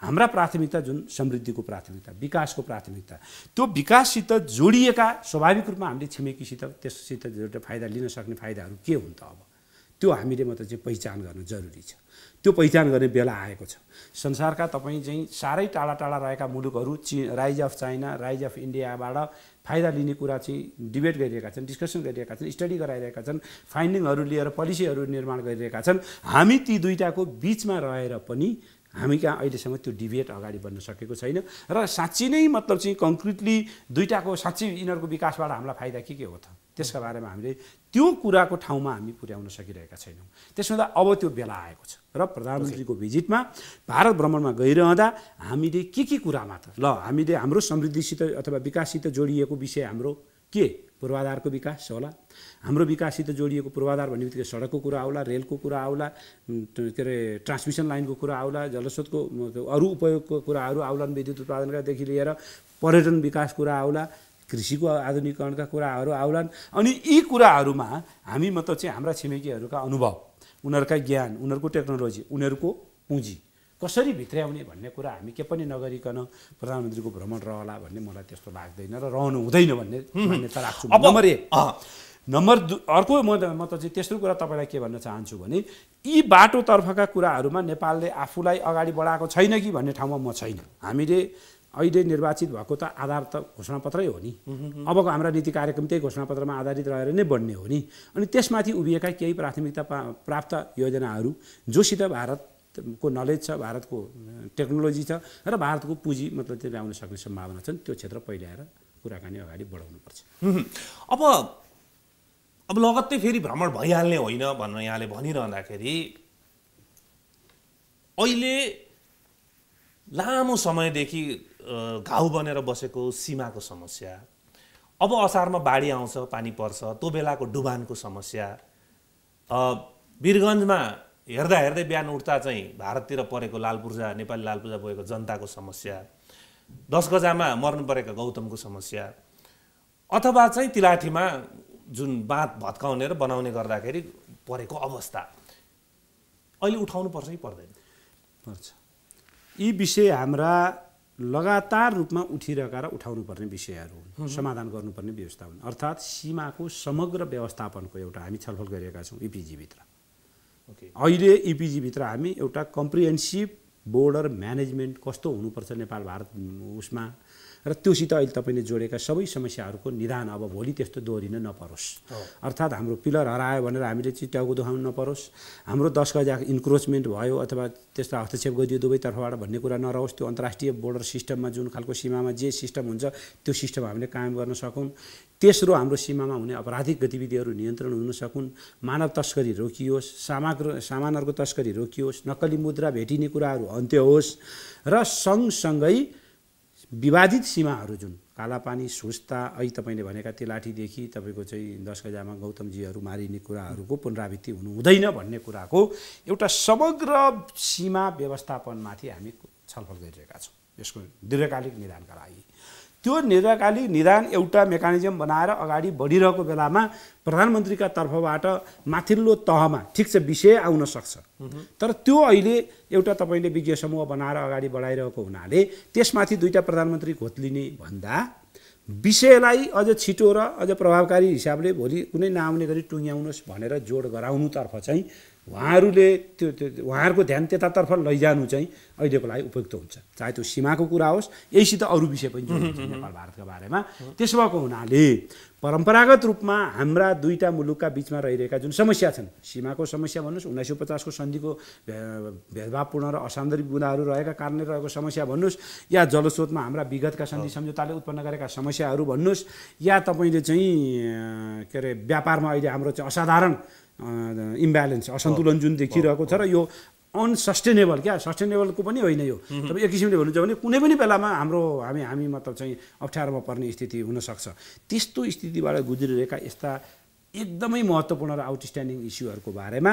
हाम्रा प्राथमिकता जुन समृद्धिको प्राथमिकता, विकासको प्राथमिकता, त्यो विकाससित जोडिएका स्वाभाविक रूपमा हामीले छिमेकीसित त्यससित जोडेर फाइदा लिन सक्ने फाइदाहरू के हुन् त? अब त्यो हामीले मात्र चाहिँ पहिचान गर्न जरुरी छ। त्यो पहिचान गर्ने बेला आएको छ। संसारका तपाईँ चाहिँ साह्रै टाढा टाढा रहेका मुलुकहरू rise of China, rise of इन्डियाबाट फाइदा लिने कुरा चाहिँ डिबेट गरिरहेका छन्, डिस्कसन गरिरहेका छन्, स्टडी गराइरहेका छन्, फाइन्डिङहरू लिएर पोलिसीहरू निर्माण गरिरहेका छन्। हामी ती दुईटाको बिचमा रहेर पनि हामी कहाँ अहिलेसम्म त्यो डिबेट अगाडि बढ्न सकेको छैन र साँच्ची नै मतलब चाहिँ कङ्क्रिटली दुईटाको साँच्चै यिनीहरूको विकासबाट हामीलाई फाइदा के हो त त्यसका बारेमा हामीले त्यो कुराको ठाउँमा हामी पुर्याउन सकिरहेका छैनौँ। त्यसो हुँदा अब त्यो बेला आएको छ र प्रधानमन्त्रीको भिजिटमा भारत भ्रमणमा गइरहँदा हामीले के कुरामा त हामीले हाम्रो समृद्धिसित अथवा विकाससित जोडिएको विषय हाम्रो के पूर्वाधारको विकास होला। हाम्रो विकाससित जोडिएको पूर्वाधार भन्ने बित्तिकै सडकको कुरा आउला, रेलको कुरा आउला, के अरे ट्रान्समिसन लाइनको कुरा आउला, जलस्रोतको अरू उपयोगको कुराहरू आउलान्, विद्युत उत्पादनकादेखि लिएर पर्यटन विकास कुरा आउला, कृषिको आधुनिकीकरणका कुराहरू आउलान्। अनि यी कुराहरूमा हामी मतलब चाहिँ हाम्रा छिमेकीहरूका अनुभव, उनीहरूका ज्ञान, उनीहरूको टेक्नोलोजी, उनीहरूको पुँजी कसरी भित्र्याउने भन्ने कुरा हामी के पनि नगरिकन प्रधानमन्त्रीको भ्रमण रहला भन्ने मलाई त्यस्तो लाग्दैन र रहनु हुँदैन भन्ने मान्यता राख्छु। नम्बर 1। नम्बर 2, अर्को म त चाहिँ तेस्रो कुरा तपाईँलाई के भन्न चाहन्छु भने यी बाटोतर्फका कुराहरूमा नेपालले आफूलाई अगाडि बढाएको छैन कि भन्ने ठाउँमा म छैन। हामीले अहिले निर्वाचित भएको त आधार त घोषणापत्रै हो नि। अबको हाम्रा नीति कार्यक्रम त्यही घोषणापत्रमा आधारित रहेर नै बढ्ने हो नि। अनि त्यसमाथि उभिएका केही प्राथमिकता प्राप्त योजनाहरू जोसित भारतको नलेज छ, भारतको टेक्नोलोजी छ र भारतको पुँजी मतलब त्यो ल्याउन सक्ने सम्भावना छन्, त्यो क्षेत्र पहिले आएर कुराकानी अगाडि बढाउनुपर्छ। अब लगत्तै फेरि भ्रमण भइहाल्ने होइन भनेर यहाँले भनिरहँदाखेरि अहिले लामो समयदेखि घाउ बनेर बसेको सीमाको समस्या, अब असारमा बाढी आउँछ, पानी पर्छ, त्यो बेलाको डुबानको समस्या, वीरगन्जमा हेर्दै बिहान उठ्दा चाहिँ भारततिर परेको लालपूर्जा, नेपाली लालपूर्जा बोकेको जनताको समस्या, 10 गजामा मर्नु परेको गौतमको समस्या, अथवा चाहिँ तिलाठीमा जुन बाँध भत्काउने र बनाउने गर्दाखेरि परेको अवस्था अहिले उठाउनु पर्छ कि पर्दैन? पर्छ। यी विषय हाम्रा लगातार रूपमा उठिरहेका र उठाउनु पर्ने विषयहरू हुन्, समाधान गर्नुपर्ने व्यवस्था हुन्। अर्थात् सीमाको समग्र व्यवस्थापनको एउटा हामी छलफल गरिरहेका छौँ इपिजीभित्र। अहिले इपिजीभित्र हामी एउटा कम्प्रिहेन्सिभ बोर्डर म्यानेजमेन्ट कस्तो हुनुपर्छ नेपाल भारत उसमा र त्योसित अहिले तपाईँले जोडेका सबै समस्याहरूको निदान अब भोलि त्यस्तो दोहोरिन नपरोस्। अर्थात् हाम्रो पिलर हरायो भनेर हामीले चाहिँ टाउको दुखाउनु नपरोस्, हाम्रो 10 गजा इन्क्रोचमेन्ट भयो अथवा त्यस्तो हस्तक्षेप गरियो दुवैतर्फबाट भन्ने कुरा नरहोस्। त्यो अन्तर्राष्ट्रिय बोर्डर सिस्टममा जुन खालको सीमामा जे सिस्टम हुन्छ त्यो सिस्टम हामीले कायम गर्न सकौँ। तेस्रो, हाम्रो सीमामा हुने अपराधिक गतिविधिहरू नियन्त्रण हुन सकुन्, मानव तस्करी रोकियोस्, सामानहरूको तस्करी रोकियोस्, नक्कली मुद्रा भेटिने कुराहरू अन्त्य होस् र सँगसँगै विवादित सीमाहरू जुन कालापानी, सुस्ता, अहिले तपाईँले भनेका तिलाठीदेखि तपाईँको चाहिँ 10 गजामा गौतमजीहरू मारिने कुराहरूको पुनरावृत्ति हुनु हुँदैन भन्ने कुराको एउटा समग्र सीमा व्यवस्थापनमाथि हामी छलफल गरिरहेका छौँ यसको दीर्घकालिक निदानका लागि। त्यो दीर्घकालिक निदान एउटा मेकानिजम बनाएर अगाडि बढिरहेको बेलामा प्रधानमन्त्रीका तर्फबाट माथिल्लो तहमा ठिक छ विषय आउन सक्छ, तर त्यो अहिले एउटा तपाईँले विज्ञ समूह बनाएर अगाडि बढाइरहेको हुनाले त्यसमाथि दुईटा प्रधानमन्त्री घोत्लिने भन्दा विषयलाई अझ छिटो र अझ प्रभावकारी हिसाबले भोलि कुनै नआउने गरी टुङ्ग्याउनुहोस् भनेर जोड गराउनुतर्फ चाहिँ उहाँहरूले उहाँहरूको ध्यान त्यतातर्फ लैजानु चाहिँ अहिलेको लागि उपयुक्त हुन्छ। चाहे त्यो सीमाको कुरा होस्, यहीसित अरू विषय पनि जोडिन्छ नेपाल भारतका बारेमा। त्यसो भएको हुनाले परम्परागत रूपमा हाम्रा दुईटा मुलुकका बिचमा रहिरहेका जुन समस्या छन्, सीमाको समस्या भन्नुहोस्, 1950 को सन्धिको भेदभावपूर्ण र असान्दर्भिक बुँदाहरू रहेका कारणले रहेको समस्या भन्नुहोस्, या जलस्रोतमा हाम्रा विगतका सन्धि सम्झौताले उत्पन्न गरेका समस्याहरू भन्नुहोस्, या तपाईँले चाहिँ के अरे व्यापारमा अहिले हाम्रो चाहिँ असाधारण इम्ब्यालेन्स असन्तुलन जुन देखिरहेको छ र यो अनसस्टेनेबल सस्टेनेबलको पनि होइन यो। तपाईँ एक किसिमले भन्नुहुन्छ भने कुनै पनि बेलामा हामी मतलब चाहिँ अप्ठ्यारोमा पर्ने स्थिति हुनसक्छ। त्यस्तो स्थितिबाट गुज्रिरहेका यस्ता एकदमै महत्त्वपूर्ण र आउटस्ट्यान्डिङ इस्युहरूको बारेमा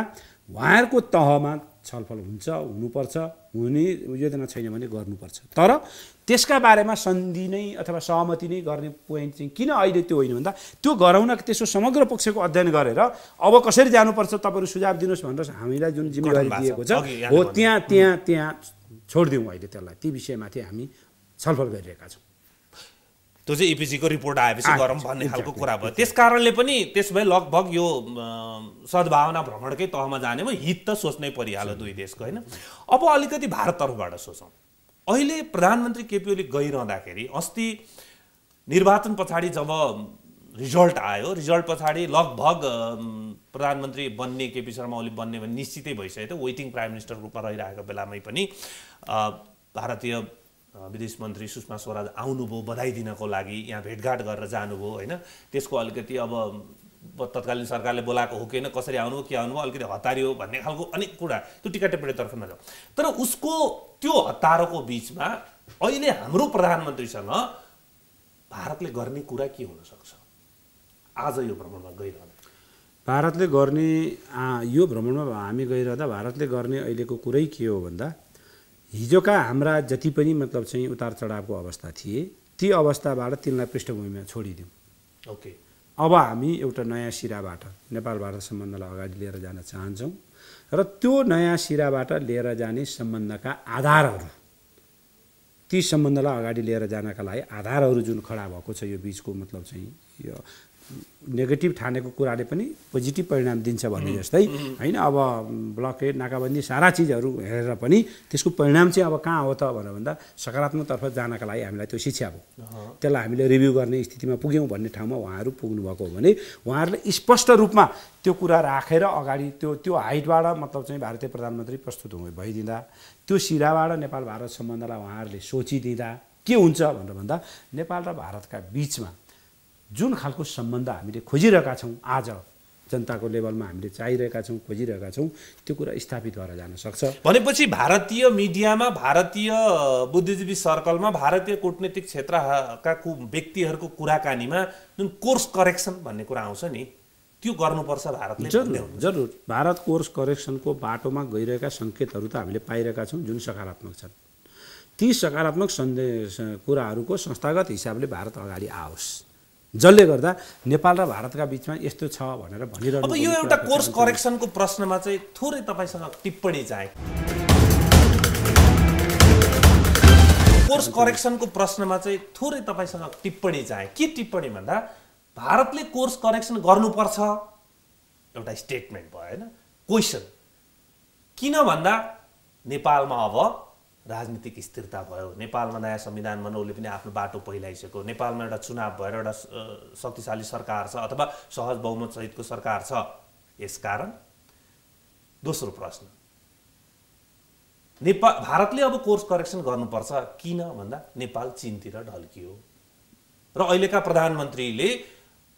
उहाँहरूको तहमा छलफल हुन्छ, हुनुपर्छ, हुने योजना छैन भने गर्नुपर्छ। तर त्यसका बारेमा सन्धि नै अथवा सहमति नै गर्ने पोइन्ट चाहिँ किन अहिले त्यो होइन भन्दा त्यो गराउन त्यसो समग्र पक्षको अध्ययन गरेर अब कसरी जानुपर्छ तपाईँहरू सुझाव दिनुहोस् भनेर हामीलाई जुन जिम्मेवारी दिएको छ हो त्यहाँ छोडिदिउँ अहिले त्यसलाई। ती विषयमाथि हामी छलफल गरिरहेका छौँ। त्यो चाहिँ इपिजीको रिपोर्ट आएपछि गरौँ भन्ने खालको कुरा भयो। त्यस कारणले पनि त्यसो भए लगभग यो सद्भावना भ्रमणकै तहमा जानेमा हित त सोच्नै परिहाल्यो दुई देशको, होइन? अब अलिकति भारततर्फबाट सोचौँ। अहिले प्रधानमन्त्री केपी ओली गइरहँदाखेरि अस्ति निर्वाचन पछाडि जब रिजल्ट आयो, रिजल्ट पछाडि लगभग प्रधानमन्त्री बन्ने केपी शर्मा ओली बन्ने भने निश्चितै भइसक्यो। वेटिङ प्राइम मिनिस्टरको रूपमा रहिरहेको बेलामै पनि भारतीय विदेश मन्त्री सुषमा स्वराज आउनुभयो बधाई दिनको लागि, यहाँ भेटघाट गरेर जानुभयो, होइन? त्यसको अलिकति अब तत्कालीन सरकारले बोलाएको हो कि होइन, कसरी आउनुभयो, के आउनुभयो, अलिकति हतारियो भन्ने खालको अनेक कुरा, त्यो टिका टिप्पणीतर्फ नजाउँ। तर उसको त्यो हतारोको बिचमा अहिले हाम्रो प्रधानमन्त्रीसँग भारतले गर्ने कुरा के हुनसक्छ आज यो भ्रमणमा गइरहँदा? भारतले गर्ने यो भ्रमणमा हामी गइरहँदा भारतले गर्ने अहिलेको कुरै के हो भन्दा हिजोका हाम्रा जति पनि मतलब चाहिँ उतार चढावको अवस्था थिए ती अवस्थाबाट तिनलाई पृष्ठभूमिमा छोडिदिउँ। ओके, अब हामी एउटा नयाँ सिराबाट नेपाल भारत सम्बन्धलाई अगाडि लिएर जान चाहन्छौँ र त्यो नयाँ सिराबाट लिएर जाने सम्बन्धका आधारहरू, ती सम्बन्धलाई अगाडि लिएर जानका लागि आधारहरू जुन खडा भएको छ यो बिचको मतलब चाहिँ यो नेगेटिभ ठानेको कुराले पनि पोजिटिभ परिणाम दिन्छ भन्ने जस्तै होइन। अब ब्लकेड, नाकाबन्दी, सारा चिजहरू हेरेर पनि त्यसको परिणाम चाहिँ अब कहाँ हो त भनेर भन्दा सकारात्मकतर्फ जानका लागि हामीलाई त्यो शिक्षा भयो, त्यसलाई हामीले रिभ्यू गर्ने स्थितिमा पुग्यौँ भन्ने ठाउँमा उहाँहरू पुग्नुभएको हो भने उहाँहरूले स्पष्ट रूपमा त्यो कुरा राखेर अगाडि त्यो हाइटबाट मतलब चाहिँ भारतीय प्रधानमन्त्री प्रस्तुत भइदिँदा त्यो सिराबाट नेपाल भारत सम्बन्धलाई उहाँहरूले सोचिदिँदा के हुन्छ भनेर भन्दा नेपाल र भारतका बिचमा जुन खालको सम्बन्ध हामीले खोजिरहेका छौँ, आज जनताको लेभलमा हामीले चाहिरहेका छौँ, खोजिरहेका छौँ, त्यो कुरा स्थापित भएर जान सक्छ। भनेपछि भारतीय मिडियामा, भारतीय बुद्धिजीवी सर्कलमा, भारतीय कूटनीतिक क्षेत्रका व्यक्तिहरूको कुराकानीमा जुन कोर्स करेक्सन भन्ने कुरा आउँछ नि, त्यो गर्नुपर्छ भारतले। जरुर भारत कोर्स करेक्सनको बाटोमा गइरहेका सङ्केतहरू त हामीले पाइरहेका छौँ जुन सकारात्मक छन्। ती सकारात्मक कुराहरूको संस्थागत हिसाबले भारत अगाडि आओस्, जसले गर्दा नेपाल र भारतका बिचमा यस्तो छ भनेर भनिरहनु। अब यो एउटा कोर्स करेक्सनको प्रश्नमा चाहिँ थोरै तपाईसँग टिप्पणी चाहे। कोर्स करेक्सनको प्रश्नमा चाहिँ थोरै तपाईसँग टिप्पणी चाहे। के टिप्पणी भन्दा भारतले कोर्स करेक्सन गर्नुपर्छ एउटा स्टेटमेन्ट भयो, होइन? क्वेसन किन भन्दा नेपालमा अब राजनीतिक स्थिरता भयो, नेपालमा नयाँ संविधान बनौले पनि आफ्नो बाटो पहिलाइसक्यो, नेपालमा एउटा चुनाव भएर एउटा शक्तिशाली सरकार छ अथवा सहज बहुमत सहितको सरकार छ। यसकारण दोस्रो प्रश्न, भारतले अब कोर्स करेक्सन गर्नुपर्छ किन भन्दा नेपाल चीनतिर ढल्कियो र अहिलेका प्रधानमन्त्रीले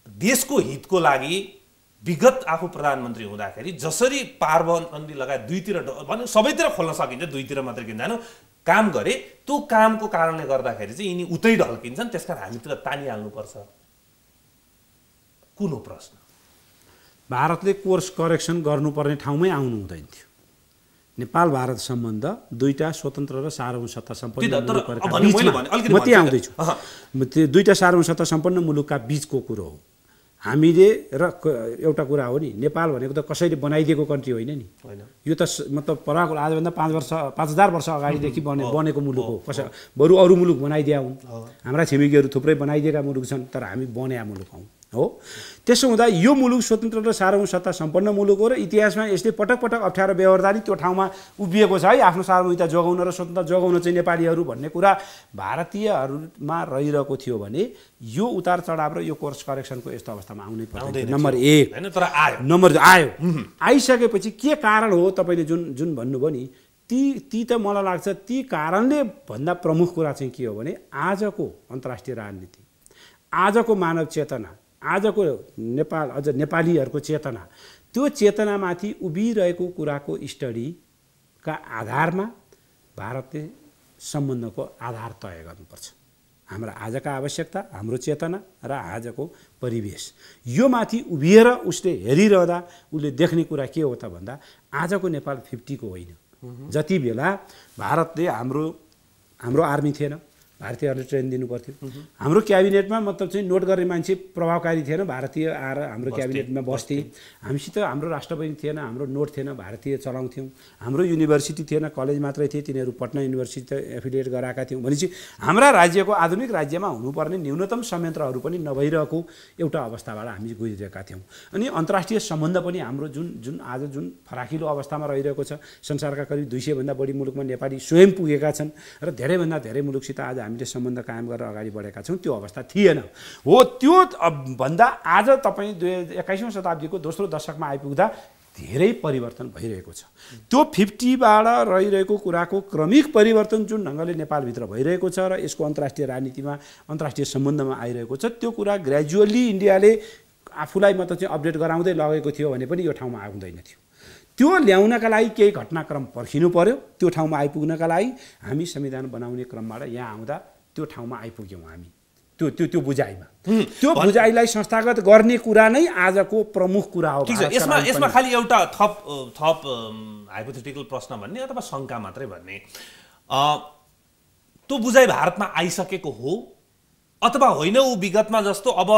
देशको हितको लागि विगत आफू प्रधानमन्त्री हुँदाखेरि जसरी पारबन्दी लगायत दुईतिर भने सबैतिर खोल्न सकिन्छ, दुईतिर मात्रै किन जानु काम गरे, त्यो कामको कारणले गर्दाखेरि चाहिँ यिनी उतै ढल्किन्छन्। त्यसकारण हामीतिर तानिहाल्नुपर्छ। कुन हो प्रश्न? भारतले कोर्स करेक्सन गर्नुपर्ने ठाउँमै आउनु हुँदैन थियो। नेपाल भारत सम्बन्ध दुईटा स्वतन्त्र र सार्वभौम सत्ता सम्पन्न मात्रै आउँदैछु। त्यो दुईटा सार्वभौम सत्ता सम्पन्न मुलुकका बीचको कुरो हो। हामीले र एउटा कुरा हो नि, नेपाल भनेको त कसैले बनाइदिएको कन्ट्री होइन नि। यो त मतलब पराको आजभन्दा 5000 वर्ष अगाडिदेखि बनेको मुलुक हो। बरु अरू मुलुक बनाइदिया हुन्, हाम्रा छिमेकीहरू थुप्रै बनाइदिएका मुलुक छन्, तर हामी बन्या मुलुक हौँ हो। त्यसो हुँदा यो मुलुक स्वतन्त्र र सार्वभौम सत्ता सम्पन्न मुलुक हो र इतिहासमा यसले पटक पटक अप्ठ्यारो व्यवहारदारी त्यो ठाउँमा उभिएको छ है। आफ्नो सार्वभौमिकता जोगाउन र स्वतन्त्रता जोगाउन चाहिँ नेपालीहरू भन्ने कुरा भारतीयहरूमा रहिरहेको थियो भने यो उतार चढाव र यो कोर्स करेक्सनको यस्तो अवस्थामा आउनै पर्दैन। नम्बर 1 हैन, तर आयो। नम्बर आयो। आइसकेपछि के कारण हो तपाईँले जुन भन्नुभयो नि, ती त मलाई लाग्छ ती कारणले भन्दा प्रमुख कुरा चाहिँ के हो भने आजको अन्तर्राष्ट्रिय राजनीति, आजको मानव चेतना, आजको नेपाल अझ नेपालीहरूको चेतना, त्यो चेतनामाथि उभिरहेको कुराको स्टडीका आधारमा भारतले सम्बन्धको आधार तय गर्नुपर्छ। हाम्रा आजका आवश्यकता, हाम्रो चेतना र आजको परिवेश, यो माथि उभिएर उसले हेरिरहँदा उसले देख्ने कुरा के हो त भन्दा आजको नेपाल 50 को होइन। जति बेला भारतले हाम्रो आर्मी थिएन, भारतीयहरूले ट्रेन दिनु पर्थ्यो। हाम्रो क्याबिनेटमा मतलब चाहिँ नोट गर्ने मान्छे प्रभावकारी थिएन, भारतीय आएर हाम्रो क्याबिनेटमा बस्थे। हामीसित हाम्रो राष्ट्रपति थिएन, हाम्रो नोट थिएन, भारतीय चलाउँथ्यौँ। हाम्रो युनिभर्सिटी थिएन, कलेज मात्रै थिए, तिनीहरू पटना युनिभर्सिटी एफिलिएट गराएका थियौँ। भनेपछि हाम्रा राज्यको आधुनिक राज्यमा हुनुपर्ने न्यूनतम संयन्त्रहरू पनि नभइरहेको एउटा अवस्थाबाट हामी गुज्रिरहेका थियौँ। अनि अन्तर्राष्ट्रिय सम्बन्ध पनि हाम्रो जुन आज फराकिलो अवस्थामा रहिरहेको छ, संसारका करिब 200 भन्दा बढी मुलुकमा नेपाली स्वयं पुगेका छन् र धेरैभन्दा धेरै मुलुकसित आज हामीले सम्बन्ध कायम गरेर अगाडि बढेका छौँ। त्यो अवस्था थिएन हो। त्यो भन्दा आज तपाईँ 21औं शताब्दीको दोस्रो दशकमा आइपुग्दा धेरै परिवर्तन भइरहेको छ। त्यो 50 बाट रहिरहेको कुराको क्रमिक परिवर्तन जुन ढङ्गले नेपालभित्र भइरहेको छ र यसको अन्तर्राष्ट्रिय राजनीतिमा, अन्तर्राष्ट्रिय सम्बन्धमा आइरहेको छ, त्यो कुरा ग्रेजुअली इन्डियाले आफूलाई मतलब चाहिँ अपडेट गराउँदै लगेको थियो भने पनि यो ठाउँमा आउँदैन थियो। त्यो ल्याउनका लागि केही घटनाक्रम पर्खिनु पर्यो। त्यो ठाउँमा आइपुग्नका लागि हामी संविधान बनाउने क्रमबाट यहाँ आउँदा त्यो ठाउँमा आइपुग्यौँ हामी। त्यो बुझाइमा, त्यो बुझाइलाई संस्थागत गर्ने कुरा नै आजको प्रमुख कुरा हो। यसमा खालि एउटा थप हाइपोथेटिकल प्रश्न भन्ने अथवा शङ्का मात्रै भन्ने, त्यो बुझाइ भारतमा आइसकेको हो अथवा होइन? ऊ विगतमा जस्तो अब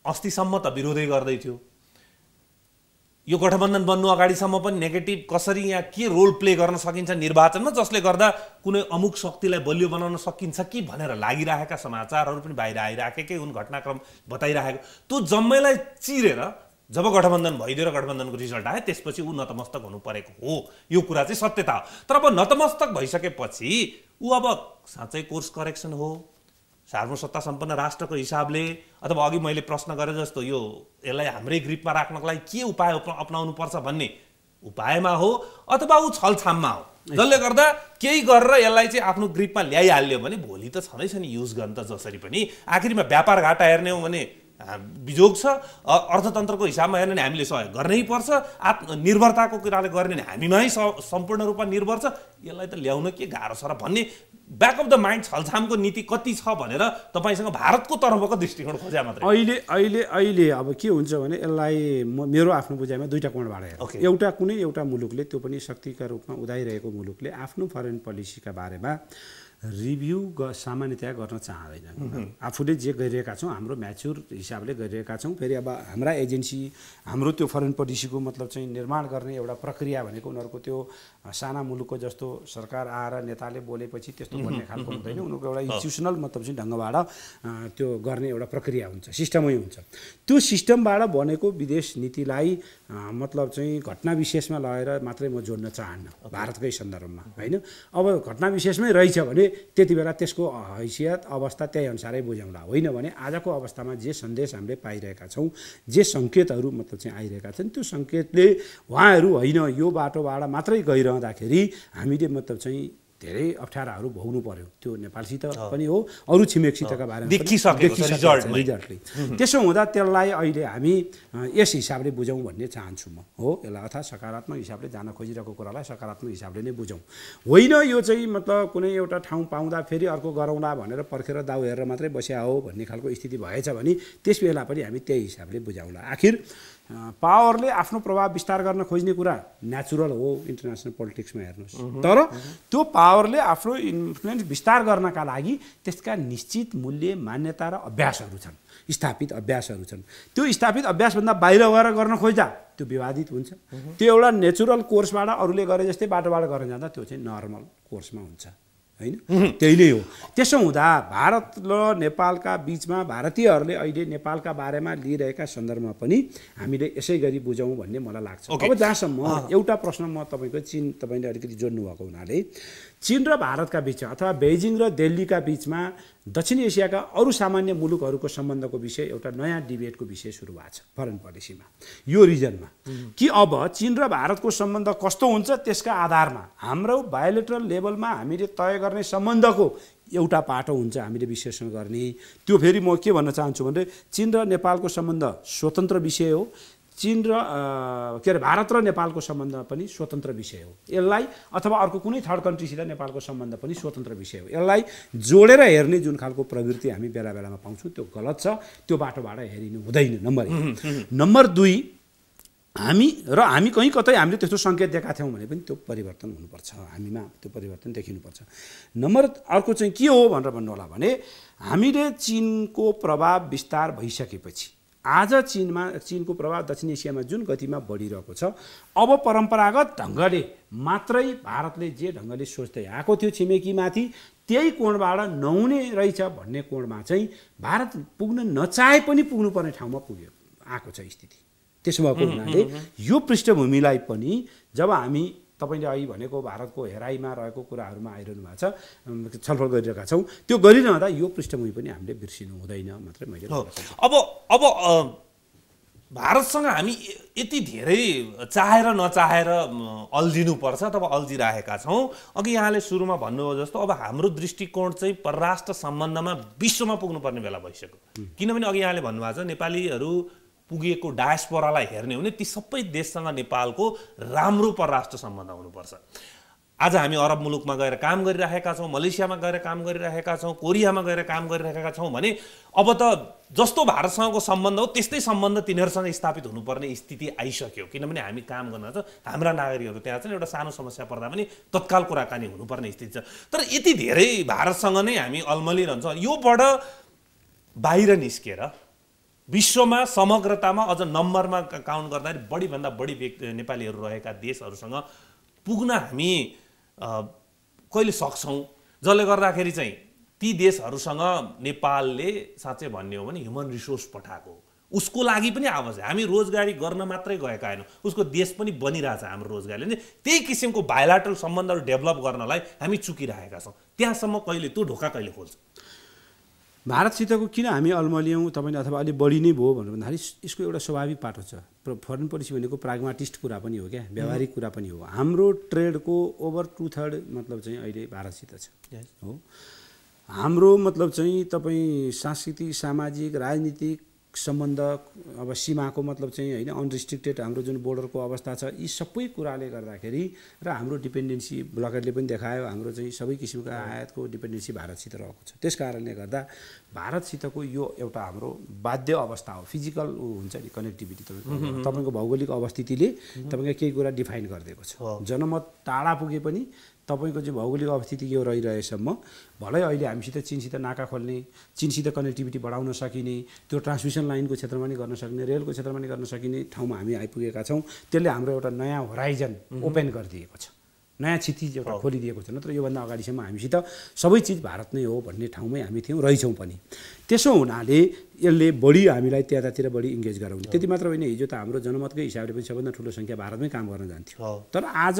अस्तिसम्म त विरोधै गर्दै थियो, यो गठबन्धन बन्नु अगाडिसम्म पनि नेगेटिभ कसरी यहाँ के रोल प्ले गर्न सकिन्छ निर्वाचनमा जसले गर्दा कुनै अमुक शक्तिलाई बलियो बनाउन सकिन्छ कि भनेर लागिरहेका समाचारहरू पनि बाहिर आइराखेकै हुन्, घटनाक्रम बताइरहेको। त्यो जम्मैलाई चिरेर जब गठबन्धन भइदियो र गठबन्धनको रिजल्ट आयो त्यसपछि ऊ नतमस्तक हुनु परेको हो। यो कुरा चाहिँ सत्यता हो। तर अब नतमस्तक भइसकेपछि ऊ अब साँच्चै कोर्स करेक्सन हो, सार्वभौम सत्ता सम्पन्न राष्ट्रको हिसाबले, अथवा अघि मैले प्रश्न गरे जस्तो यो यसलाई हाम्रै ग्रिपमा राख्नको लागि के उपाय अपनाउनु पर्छ भन्ने उपायमा हो अथवा ऊ छलछाममा हो, जसले गर्दा केही गरेर यसलाई चाहिँ आफ्नो ग्रिपमा ल्याइहाल्यो भने भोलि त छँदैछ नि युज गर्न त जसरी पनि। आखिरमा व्यापार घाटा हेर्ने हो भने बिजोग छ, अर्थतन्त्रको हिसाबमा हेर्ने भने हामीले सहयोग गर्नै पर्छ, आत्मनिर्भरताको कुराले गर्ने भने हामीमै सम्पूर्ण रूपमा निर्भर छ। यसलाई त ल्याउन के गाह्रो छ र भन्ने ब्याक अफ द माइन्ड छलछामको नीति कति छ भनेर तपाईँसँग भारतको तर्फको दृष्टिकोण खोज्या मात्रै। अहिले अब के हुन्छ भने यसलाई मेरो आफ्नो बुझाइमा दुईटा कोणबाट हेर्छु। एउटा कुनै एउटा मुलुकले, त्यो पनि शक्तिका रूपमा उदाइरहेको मुलुकले आफ्नो फरेन पोलिसीका बारेमा रिभ्यू सामान्यतया गर्न चाहँदैन। आफूले जे गरिरहेका छौँ हाम्रो म्याच्योर हिसाबले गरिरहेका छौँ। फेरि अब हाम्रा एजेन्सी, हाम्रो त्यो फरेन पोलिसीको मतलब चाहिँ निर्माण गर्ने एउटा प्रक्रिया भनेको उनीहरूको त्यो साना मुलुकको जस्तो सरकार आएर नेताले बोलेपछि त्यस्तो भन्ने खालको हुँदैन। उनीहरूको एउटा इन्स्टिट्युसनल मतलब चाहिँ ढङ्गबाट त्यो गर्ने एउटा प्रक्रिया हुन्छ, सिस्टमै हुन्छ। त्यो सिस्टमबाट बनेको विदेश नीतिलाई मतलब चाहिँ घटना विशेषमा लगेर मात्रै म जोड्न चाहन्न भारतकै सन्दर्भमा, होइन। अब घटना विशेषमै रहेछ भने त्यति बेला त्यसको हैसियत अवस्था त्यही अनुसारै बुझाउँला, होइन भने आजको अवस्थामा जे सन्देश हामीले पाइरहेका छौँ, जे सङ्केतहरू मतलब चाहिँ आइरहेका छन्, त्यो सङ्केतले उहाँहरू होइन यो बाटोबाट मात्रै गइरहँदाखेरि हामीले मतलब चाहिँ धेरै अप्ठ्याराहरू भोग्नु पर्यो। त्यो नेपालसित पनि हो, अरू छिमेकसितका बारेमा रिजल्टले। त्यसो हुँदा त्यसलाई अहिले हामी यस हिसाबले बुझौँ भन्ने चाहन्छु म, हो। यसलाई अर्थात् सकारात्मक हिसाबले जान खोजिरहेको कुरालाई सकारात्मक हिसाबले नै बुझौँ, होइन यो चाहिँ मतलब कुनै एउटा ठाउँ पाउँदा फेरि अर्को गरौँला भनेर पर्खेर दाउ हेरेर मात्रै बस्या हो भन्ने खालको स्थिति भएछ भने त्यस बेला पनि हामी त्यही हिसाबले बुझाउँला। आखिर पावरले आफ्नो प्रभाव विस्तार गर्न खोज्ने कुरा नेचुरल हो इन्टरनेसनल पोलिटिक्समा हेर्नुहोस्, तर त्यो पावरले आफ्नो इन्फ्लुएन्स विस्तार गर्नका लागि त्यसका निश्चित मूल्य, मान्यता र अभ्यासहरू छन्, स्थापित अभ्यासहरू छन्। त्यो स्थापित अभ्यासभन्दा बाहिर गएर गर्न खोज्दा त्यो विवादित हुन्छ। त्यो एउटा नेचुरल कोर्सबाट अरूले गरे जस्तै बाटोबाट गर्न जाँदा त्यो चाहिँ नर्मल कोर्समा हुन्छ, होइन। त्यही नै हो। त्यसो हुँदा भारत र नेपालका बिचमा भारतीयहरूले अहिले नेपालका बारेमा लिइरहेका सन्दर्भमा पनि हामीले यसै गरी बुझौँ भन्ने मलाई लाग्छ। अब जहाँसम्म एउटा प्रश्न म तपाईँको चीन तपाईँले अलिकति जोड्नु भएको हुनाले चीन र भारतका बिचमा अथवा बेजिङ र दिल्लीका बिचमा दक्षिण एसियाका अरू सामान्य मुलुकहरूको सम्बन्धको विषय एउटा नयाँ डिबेटको विषय सुरु भएको छ फरेन पोलिसीमा, यो रिजनमा कि अब चीन र भारतको सम्बन्ध कस्तो हुन्छ त्यसका आधारमा हाम्रो बायोलेटरल लेभलमा हामीले तय गर्ने सम्बन्धको एउटा पाटो हुन्छ हामीले विश्लेषण गर्ने। त्यो फेरि म के भन्न चाहन्छु भने चीन र नेपालको सम्बन्ध स्वतन्त्र विषय हो, चीन र भारत र नेपालको सम्बन्ध पनि स्वतन्त्र विषय हो। यसलाई अथवा अर्को कुनै थर्ड कन्ट्रीसित नेपालको सम्बन्ध पनि स्वतन्त्र विषय हो। यसलाई जोडेर हेर्ने जुन खालको प्रवृत्ति हामी बेला बेलामा पाउँछौँ त्यो गलत छ, त्यो बाटोबाट हेरिनु हुँदैन। नम्बर 1। नम्बर 2, हामी कहीँ कतै हामीले त्यस्तो सङ्केत दिएका थियौँ भने पनि त्यो परिवर्तन हुनुपर्छ, हामीमा त्यो परिवर्तन देखिनुपर्छ। नम्बर अर्को चाहिँ के हो भनेर भन्नु होला भने हामीले चीनको प्रभाव विस्तार भइसकेपछि आज चीनको प्रभाव दक्षिण एसियामा जुन गतिमा बढिरहेको छ, अब परम्परागत ढङ्गले मात्रै भारतले जे ढङ्गले सोच्दै आएको थियो छिमेकीमाथि त्यही कोणबाट नहुने रहेछ भन्ने कोणमा चाहिँ भारत पुग्न नचाहे पनि पुग्नुपर्ने ठाउँमा आएको छ स्थिति। त्यसो भएको हुनाले यो पृष्ठभूमिलाई पनि जब हामी तपाईँले अहिले भनेको भारतको हेराइमा रहेको कुराहरूमा आइरहनु भएको छ, छलफल गरिरहेका छौँ, त्यो गरिरहँदा यो पृष्ठभूमि पनि हामीले बिर्सिनु हुँदैन मात्रै मैले। अब भारतसँग हामी यति धेरै चाहेर नचाहेर अल्झिनुपर्छ अथवा अल्झिरहेका छौँ। अघि यहाँले सुरुमा भन्नुभयो जस्तो अब हाम्रो दृष्टिकोण चाहिँ परराष्ट्र सम्बन्धमा विश्वमा पुग्नुपर्ने बेला भइसक्यो। किनभने अघि यहाँले भन्नुभएको छ नेपालीहरू पुगेको डायस्पोरालाई हेर्ने हो भने ती सबै देशसँग नेपालको राम्रो परराष्ट्र सम्बन्ध हुनुपर्छ। आज हामी अरब मुलुकमा गएर काम गरिरहेका छौँ, मलेसियामा गएर काम गरिरहेका छौँ, कोरियामा गएर काम गरिरहेका छौँ भने अब त जस्तो भारतसँगको सम्बन्ध हो त्यस्तै सम्बन्ध तिनीहरूसँग स्थापित हुनुपर्ने स्थिति आइसक्यो। किनभने हामी काम गर्न छ, हाम्रा नागरिकहरू त्यहाँ छन्, एउटा सानो समस्या पर्दा पनि तत्काल कुराकानी हुनुपर्ने स्थिति छ। तर यति धेरै भारतसँग नै हामी अल्मलिरहन्छौँ। योबाट बाहिर निस्केर विश्वमा समग्रतामा अझ नम्बरमा काउन्ट गर्दाखेरि बढीभन्दा बढी नेपालीहरू रहेका देशहरूसँग पुग्न हामी कहिले सक्छौँ, जसले गर्दाखेरि चाहिँ ती देशहरूसँग नेपालले साँच्चै भन्ने हो भने ह्युमन रिसोर्स पठाएको उसको लागि पनि आवश्यक। हामी रोजगारी गर्न मात्रै गएका हैनौँ, उसको देश पनि बनिरहेछ हाम्रो रोजगारीले। त्यही किसिमको बायोलाटरल सम्बन्धहरू डेभलप गर्नलाई हामी चुकिरहेका छौँ। त्यहाँसम्म कहिले त्यो ढोका कहिले खोल्छ? भारतसितको किन हामी अल्मलियौँ तपाईँले अथवा अलिक बढी नै भयो भनेर भन्दाखेरि यसको एउटा स्वाभाविक पाटो छ। फरेन पोलिसी भनेको प्राग्माटिस्ट कुरा पनि हो क्या, व्यावहारिक कुरा पनि हो। हाम्रो ट्रेडको ओभर 2/3 मतलब चाहिँ अहिले भारतसित छ, हो। हाम्रो मतलब चाहिँ तपाईँ सांस्कृतिक, सामाजिक, राजनीतिक सम्बन्ध, अब सीमाको मतलब चाहिँ होइन अनरिस्ट्रिक्टेड हाम्रो जुन बोर्डरको अवस्था छ, यी सबै कुराले गर्दाखेरि र हाम्रो डिपेन्डेन्सी ब्लकेटले पनि देखायो हाम्रो चाहिँ सबै किसिमका आयातको डिपेन्डेन्सी भारतसित रहेको छ। त्यस कारणले गर्दा भारतसितको यो एउटा हाम्रो बाध्य अवस्था हो। फिजिकल हुन्छ नि कनेक्टिभिटी, तपाईँको भौगोलिक अवस्थितिले तपाईँको केही कुरा डिफाइन गरिदिएको छ। जनमत टाढा पुगे पनि तपाईँको चाहिँ भौगोलिक अवस्थिति यो रहिरहेसम्म भलै अहिले हामीसित चीनसित नाका खोल्ने, चीनसित कनेक्टिभिटी बढाउन सकिने, त्यो ट्रान्समिसन लाइनको क्षेत्रमा नि गर्न सक्ने, रेलको क्षेत्रमा नि गर्न सकिने ठाउँमा हामी आइपुगेका छौँ। त्यसले हाम्रो एउटा नयाँ होराइजन ओपन गरिदिएको छ। नयाँ क्षितिज एउटा खोलिदिएको छ। नत्र योभन्दा अगाडिसम्म हामीसित सबै चिज भारत नै हो भन्ने ठाउँमै हामी थियौँ, रहेछौँ पनि। त्यसो हुनाले यसले बढी हामीलाई त्यतातिर बढी इङ्गेज गराउने। त्यति मात्र होइन, हिजो त हाम्रो जनमतकै हिसाबले पनि सबभन्दा ठुलो सङ्ख्या भारतमै काम गर्न जान्थ्यो। तर आज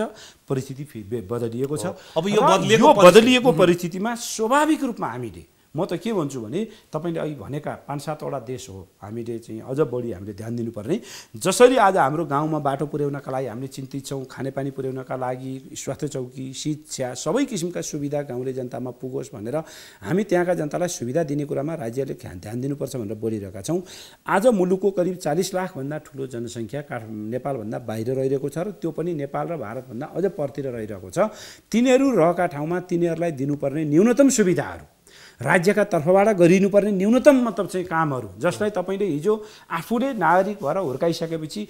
परिस्थिति बदलिएको छ। अब यो बदलिएको परिस्थितिमा स्वाभाविक रूपमा हामीले, म त के भन्छु भने तपाईँले अहिले भनेका 5-7वटा देश हो हामीले चाहिँ अझ बढी हामीले ध्यान दिनुपर्ने। जसरी आज हाम्रो गाउँमा बाटो पुर्याउनका लागि हामीले चिन्तित छौँ, खानेपानी पुर्याउनका लागि स्वास्थ्य चौकी, शिक्षा, सबै किसिमका सुविधा गाउँले जनतामा पुगोस् भनेर हामी त्यहाँका जनतालाई सुविधा दिने कुरामा राज्यले ध्यान दिनुपर्छ भनेर बोलिरहेका छौँ। आज मुलुकको करिब 40 लाखभन्दा ठुलो जनसङ्ख्या नेपालभन्दा बाहिर रहिरहेको छ र त्यो पनि नेपाल र भारतभन्दा अझ परतिर रहिरहेको छ। तिनीहरू रहेका ठाउँमा तिनीहरूलाई दिनुपर्ने न्यूनतम सुविधाहरू, राज्यका तर्फबाट गरिनुपर्ने न्यूनतम मतलब चाहिँ कामहरू, जसलाई तपाईँले हिजो आफूले नागरिक भएर हुर्काइसकेपछि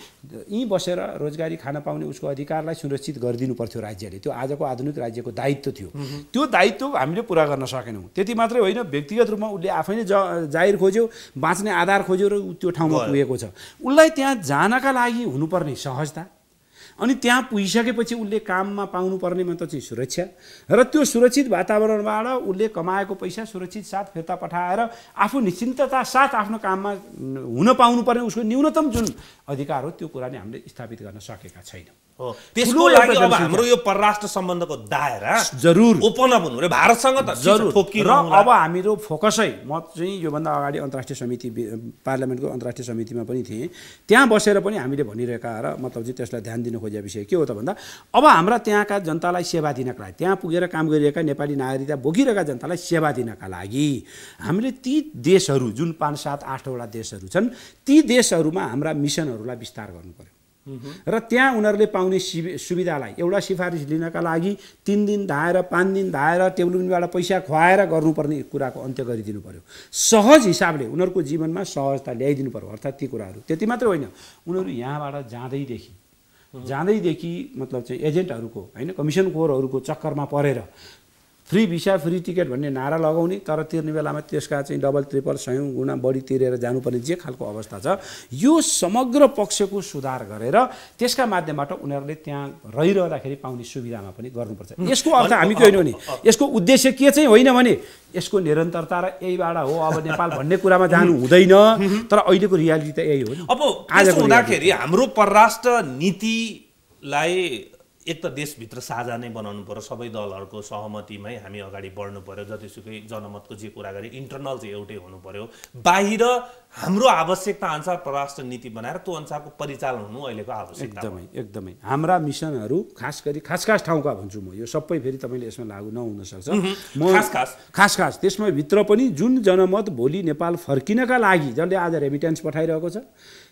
यहीँ बसेर रोजगारी खान पाउने उसको अधिकारलाई सुरक्षित गरिदिनु पर्थ्यो राज्यले। त्यो आजको आधुनिक राज्यको दायित्व थियो। त्यो दायित्व हामीले पुरा गर्न सकेनौँ। त्यति मात्रै होइन, व्यक्तिगत रूपमा उसले आफैले जाहिर खोज्यो, बाँच्ने आधार खोज्यो र त्यो ठाउँमा पुगेको छ। उसलाई त्यहाँ जानका लागि हुनुपर्ने सहजता, अनि त्यहाँ पुगिसकेपछि उसले काममा पाउनुपर्ने मतलब चाहिँ सुरक्षा, र त्यो सुरक्षित वातावरणबाट उसले कमाएको पैसा सुरक्षित साथ फिर्ता पठाएर आफू निश्चिन्तता साथ आफ्नो काममा हुन पाउनुपर्ने उसको न्यूनतम जुन अधिकार हो त्यो कुरा नै हामीले स्थापित गर्न सकेका छैनौँ। त्यसको लागि अब हाम्रो यो परराष्ट्र सम्बन्धको दायरा जरुर ओपन अप हुनु रे भारतसँग त जरुर ठोकिरहनु। अब हाम्रो फोकसै, म चाहिँ योभन्दा अगाडि अन्तर्राष्ट्रिय समिति, पार्लियामेन्टको अन्तर्राष्ट्रिय समितिमा पनि थिएँ। त्यहाँ बसेर पनि हामीले भनिरहेका र मतलब चाहिँ त्यसलाई ध्यान दिन खोजेको विषय के हो त भन्दा, अब हाम्रा त्यहाँका जनतालाई सेवा दिनका लागि, त्यहाँ पुगेर काम गरिरहेका नेपाली नागरिकता बोकिरहेका जनतालाई सेवा दिनका लागि हामीले ती देशहरू जुन 5-7-8वटा देशहरू छन्, ती देशहरूमा हाम्रा मिसनहरूलाई विस्तार गर्नु पर्यो र त्यहाँ उनीहरूले पाउने सुविधालाई एउटा सिफारिस लिनका लागि 3 दिन धाएर 5 दिन धाएर टेबुलबाट पैसा खुवाएर गर्नुपर्ने कुराको अन्त्य गरिदिनु पर्यो। सहज हिसाबले उनीहरूको जीवनमा सहजता ल्याइदिनु पर्यो। अर्थात् ती कुराहरू त्यति मात्रै होइन, उनीहरू यहाँबाट जाँदैदेखि मतलब चाहिँ एजेन्टहरूको होइन, कमिसन खोरहरूको चक्करमा परेर फ्री भिसा फ्री टिकट भन्ने नारा लगाउने, तर तिर्ने बेलामा त्यसका चाहिँ डबल ट्रिपल 100 गुणा बढी तिरेर जानुपर्ने जे खालको अवस्था छ, यो समग्र पक्षको सुधार गरेर त्यसका माध्यमबाट उनीहरूले त्यहाँ रहिरहँदाखेरि पाउने सुविधामा पनि गर्नुपर्छ। यसको अर्थ हामी के होइन भने, यसको उद्देश्य के चाहिँ होइन भने यसको निरन्तरता र यहीबाट हो अब नेपाल भन्ने कुरामा जानु हुँदैन। तर अहिलेको रियालिटी त यही हो नि। अब त्यसो हुँदाखेरि हाम्रो परराष्ट्र नीतिलाई एक त देशभित्र साझा नै बनाउनु पर्यो, सबै दलहरूको सहमतिमै हामी अगाडि बढ्नु पर्यो। जतिसुकै जनमतको जे कुरा गरे इन्टरनल चाहिँ एउटै हुनु पर्यो। बाहिर हाम्रो आवश्यकता अनुसार परराष्ट्र नीति बनाएर त्यो अनुसारको परिचालन हुनु अहिलेको आवश्यकता हो। एकदमै हाम्रा मिसनहरू खास गरी खास ठाउँका भन्छु म, यो सबै फेरि तपाईँले यसमा लागू नहुन सक्छ। म खास त्यसमा भित्र पनि जुन जनमत भोलि नेपाल फर्किनका लागि जसले आज रेमिटेन्स पठाइरहेको छ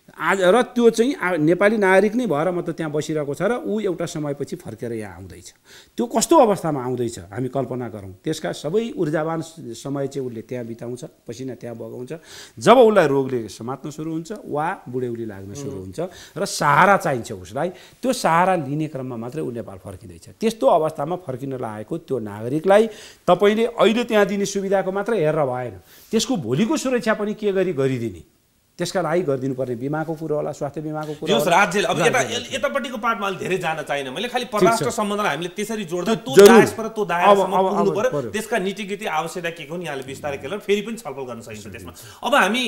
आज, र त्यो चाहिँ नेपाली नागरिक नै भएर मतलब त्यहाँ बसिरहेको छ र ऊ एउटा समयपछि फर्केर यहाँ आउँदैछ, त्यो कस्तो अवस्थामा आउँदैछ हामी कल्पना गरौँ। त्यसका सबै ऊर्जावान समय चाहिँ उसले त्यहाँ बिताउँछ, पसिना त्यहाँ बगाउँछ। जब उसलाई रोगले समात्न सुरु हुन्छ वा बुढेउली लाग्न सुरु हुन्छ र सहारा चाहिन्छ उसलाई, त्यो सहारा लिने क्रममा मात्रै ऊ नेपाल फर्किँदैछ। त्यस्तो अवस्थामा फर्किन लागेको त्यो नागरिकलाई तपाईँले अहिले त्यहाँ दिने सुविधाको मात्र हेरेर भएन, त्यसको भोलिको सुरक्षा पनि के गरिदिने, त्यसका लागि गरिदिनु पर्ने बिमाको कुरो होला, स्वास्थ्य बिमाको कुरो होला। राज्यले अब यतापट्टिको पार्टमा अलि धेरै जान चाहिन, मैले खालि परराष्ट्र सम्बन्धलाई हामीले त्यसरी जोड्दा त्यो दायरासम्म त्यो दायरासम्म पुग्नु पर्यो। त्यसका नीतिगति आवश्यकता के हुन् यहाँले विस्तारै केला फेरि पनि छलफल गर्न सकिन्छ त्यसमा। अब हामी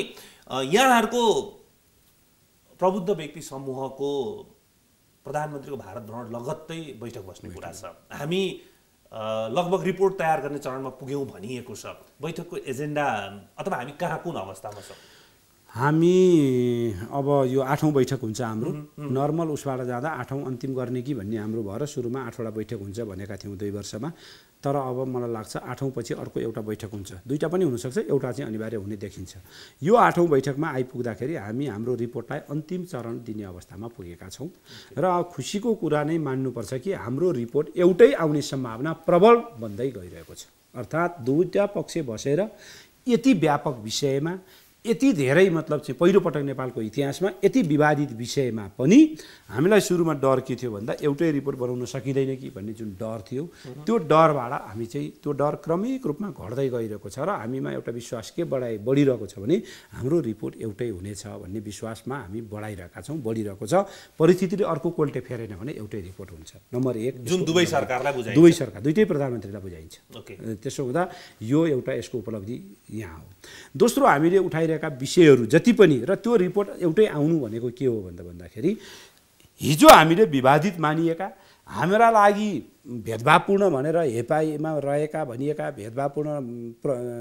यहाँहरूको प्रबुद्ध व्यक्ति समूहको प्रधानमन्त्रीको भारत भ्रमण लगत्तै बैठक बस्ने कुरा छ। हामी लगभग रिपोर्ट तयार गर्ने चरणमा पुग्यौँ भनिएको छ। बैठकको एजेन्डा अथवा हामी कहाँ कुन अवस्थामा छौँ? हामी अब यो 8औं बैठक हुन्छ हाम्रो। नर्मल उसबाट जाँदा 8औं अन्तिम गर्ने कि भन्ने हाम्रो भएर सुरुमा 8वटा बैठक हुन्छ भनेका थियौँ 2 वर्षमा। तर अब मलाई लाग्छ 8औं पछि अर्को एउटा बैठक हुन्छ, 2टा पनि हुनसक्छ, एउटा चाहिँ अनिवार्य हुने देखिन्छ। यो 8औं बैठकमा आइपुग्दाखेरि हामी हाम्रो रिपोर्टलाई अन्तिम चरण दिने अवस्थामा पुगेका छौँ र खुसीको कुरा नै मान्नुपर्छ कि हाम्रो रिपोर्ट एउटै आउने सम्भावना प्रबल बन्दै गइरहेको छ। अर्थात् 2टा पक्ष बसेर यति व्यापक विषयमा यति धेरै मतलब चाहिँ पहिलोपटक नेपालको इतिहासमा यति विवादित विषयमा पनि हामीलाई सुरुमा डर के थियो भन्दा एउटै रिपोर्ट बनाउन सकिँदैन कि भन्ने जुन डर थियो त्यो डरबाट हामी चाहिँ त्यो डर क्रमिक रूपमा घट्दै गइरहेको छ र हामीमा एउटा विश्वास के बढिरहेको छ भने हाम्रो रिपोर्ट एउटै हुनेछ भन्ने विश्वासमा हामी बढाइरहेका छौँ, बढिरहेको छ। परिस्थितिले अर्को कोल्टे फेरेन भने एउटै रिपोर्ट हुन्छ। नम्बर 1 जुन दुवै सरकारलाई बुझाइन्छ, दुवै सरकार दुईटै प्रधानमन्त्रीलाई बुझाइन्छ। ओके, त्यसो हुँदा यो एउटा यसको उपलब्धि यहाँ हो। दोस्रो हामीले उठाइरहेका विषयहरू जति पनि र त्यो रिपोर्ट एउटै आउनु भनेको के हो भन्दाखेरि हिजो हामीले विवादित मानिएका, हाम्रा लागि भेदभावपूर्ण भनेर हेपाईमा रहेका भनिएका भेदभावपूर्ण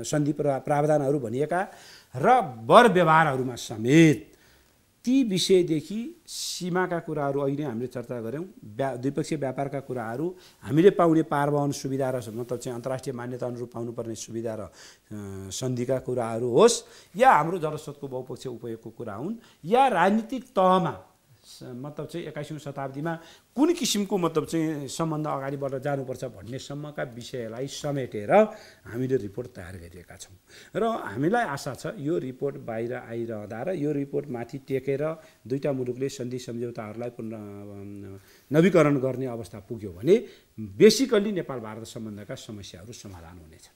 सन्धि प्रावधानहरू भनिएका र वर व्यवहारहरूमा समेत ती विषयदेखि सीमाका कुराहरू अहिले हामीले चर्चा गऱ्यौँ, द्विपक्षीय व्यापारका कुराहरू, हामीले पाउने पारवहन सुविधा र मतलब चाहिँ अन्तर्राष्ट्रिय मान्यता अनुरूप पाउनुपर्ने सुविधा र सन्धिका कुराहरू होस् या हाम्रो जलस्रोतको बहुपक्षीय उपयोगको कुरा हुन् या राजनीतिक तहमा मतलब चाहिँ 21औं शताब्दीमा कुन किसिमको मतलब चाहिँ सम्बन्ध अगाडि बढेर जानुपर्छ भन्नेसम्मका विषयलाई समेटेर हामीले रिपोर्ट तयार गरिरहेका छौँ र हामीलाई आशा छ यो रिपोर्ट बाहिर आइरहँदा र यो रिपोर्ट माथि टेकेर दुईटा मुलुकले सन्धि सम्झौताहरूलाई नवीकरण गर्ने अवस्था पुग्यो भने बेसिकल्ली नेपाल भारत सम्बन्धका समस्याहरू समाधान हुनेछ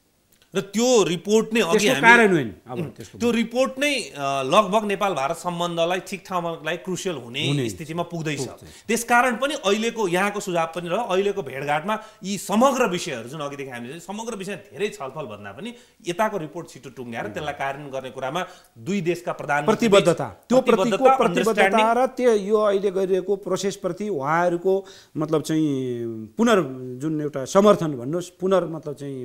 र त्यो रिपोर्ट नै अघि त्यो रिपोर्ट नै लगभग नेपाल भारत सम्बन्धलाई ठिक ठाउँमा क्रुसियल हुने स्थितिमा पुग्दैछ। त्यसकारण पनि अहिलेको यहाँको सुझाव पनि र अहिलेको भेटघाटमा यी समग्र विषयहरू जुन अघिदेखि हामीले समग्र विषय धेरै छलफल भन्दा पनि यताको रिपोर्ट छिटो टुङ्ग्याएर त्यसलाई कार्यान्वयन गर्ने कुरामा दुई देशका प्रधानमन्त्री प्रतिबद्धता र त्यो यो अहिले गरिरहेको प्रोसेसप्रति उहाँहरूको मतलब चाहिँ जुन एउटा समर्थन भन्नुहोस् मतलब चाहिँ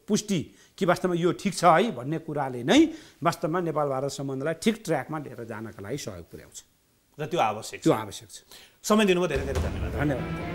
पुष्टि कि वास्तवमा यो ठिक छ है भन्ने कुराले नै वास्तवमा नेपाल भारत सम्बन्धलाई ठिक ट्र्याकमा लिएर जानका लागि सहयोग पुर्याउँछ र त्यो आवश्यक छ। समय दिनुभयो, धेरै धेरै धन्यवाद।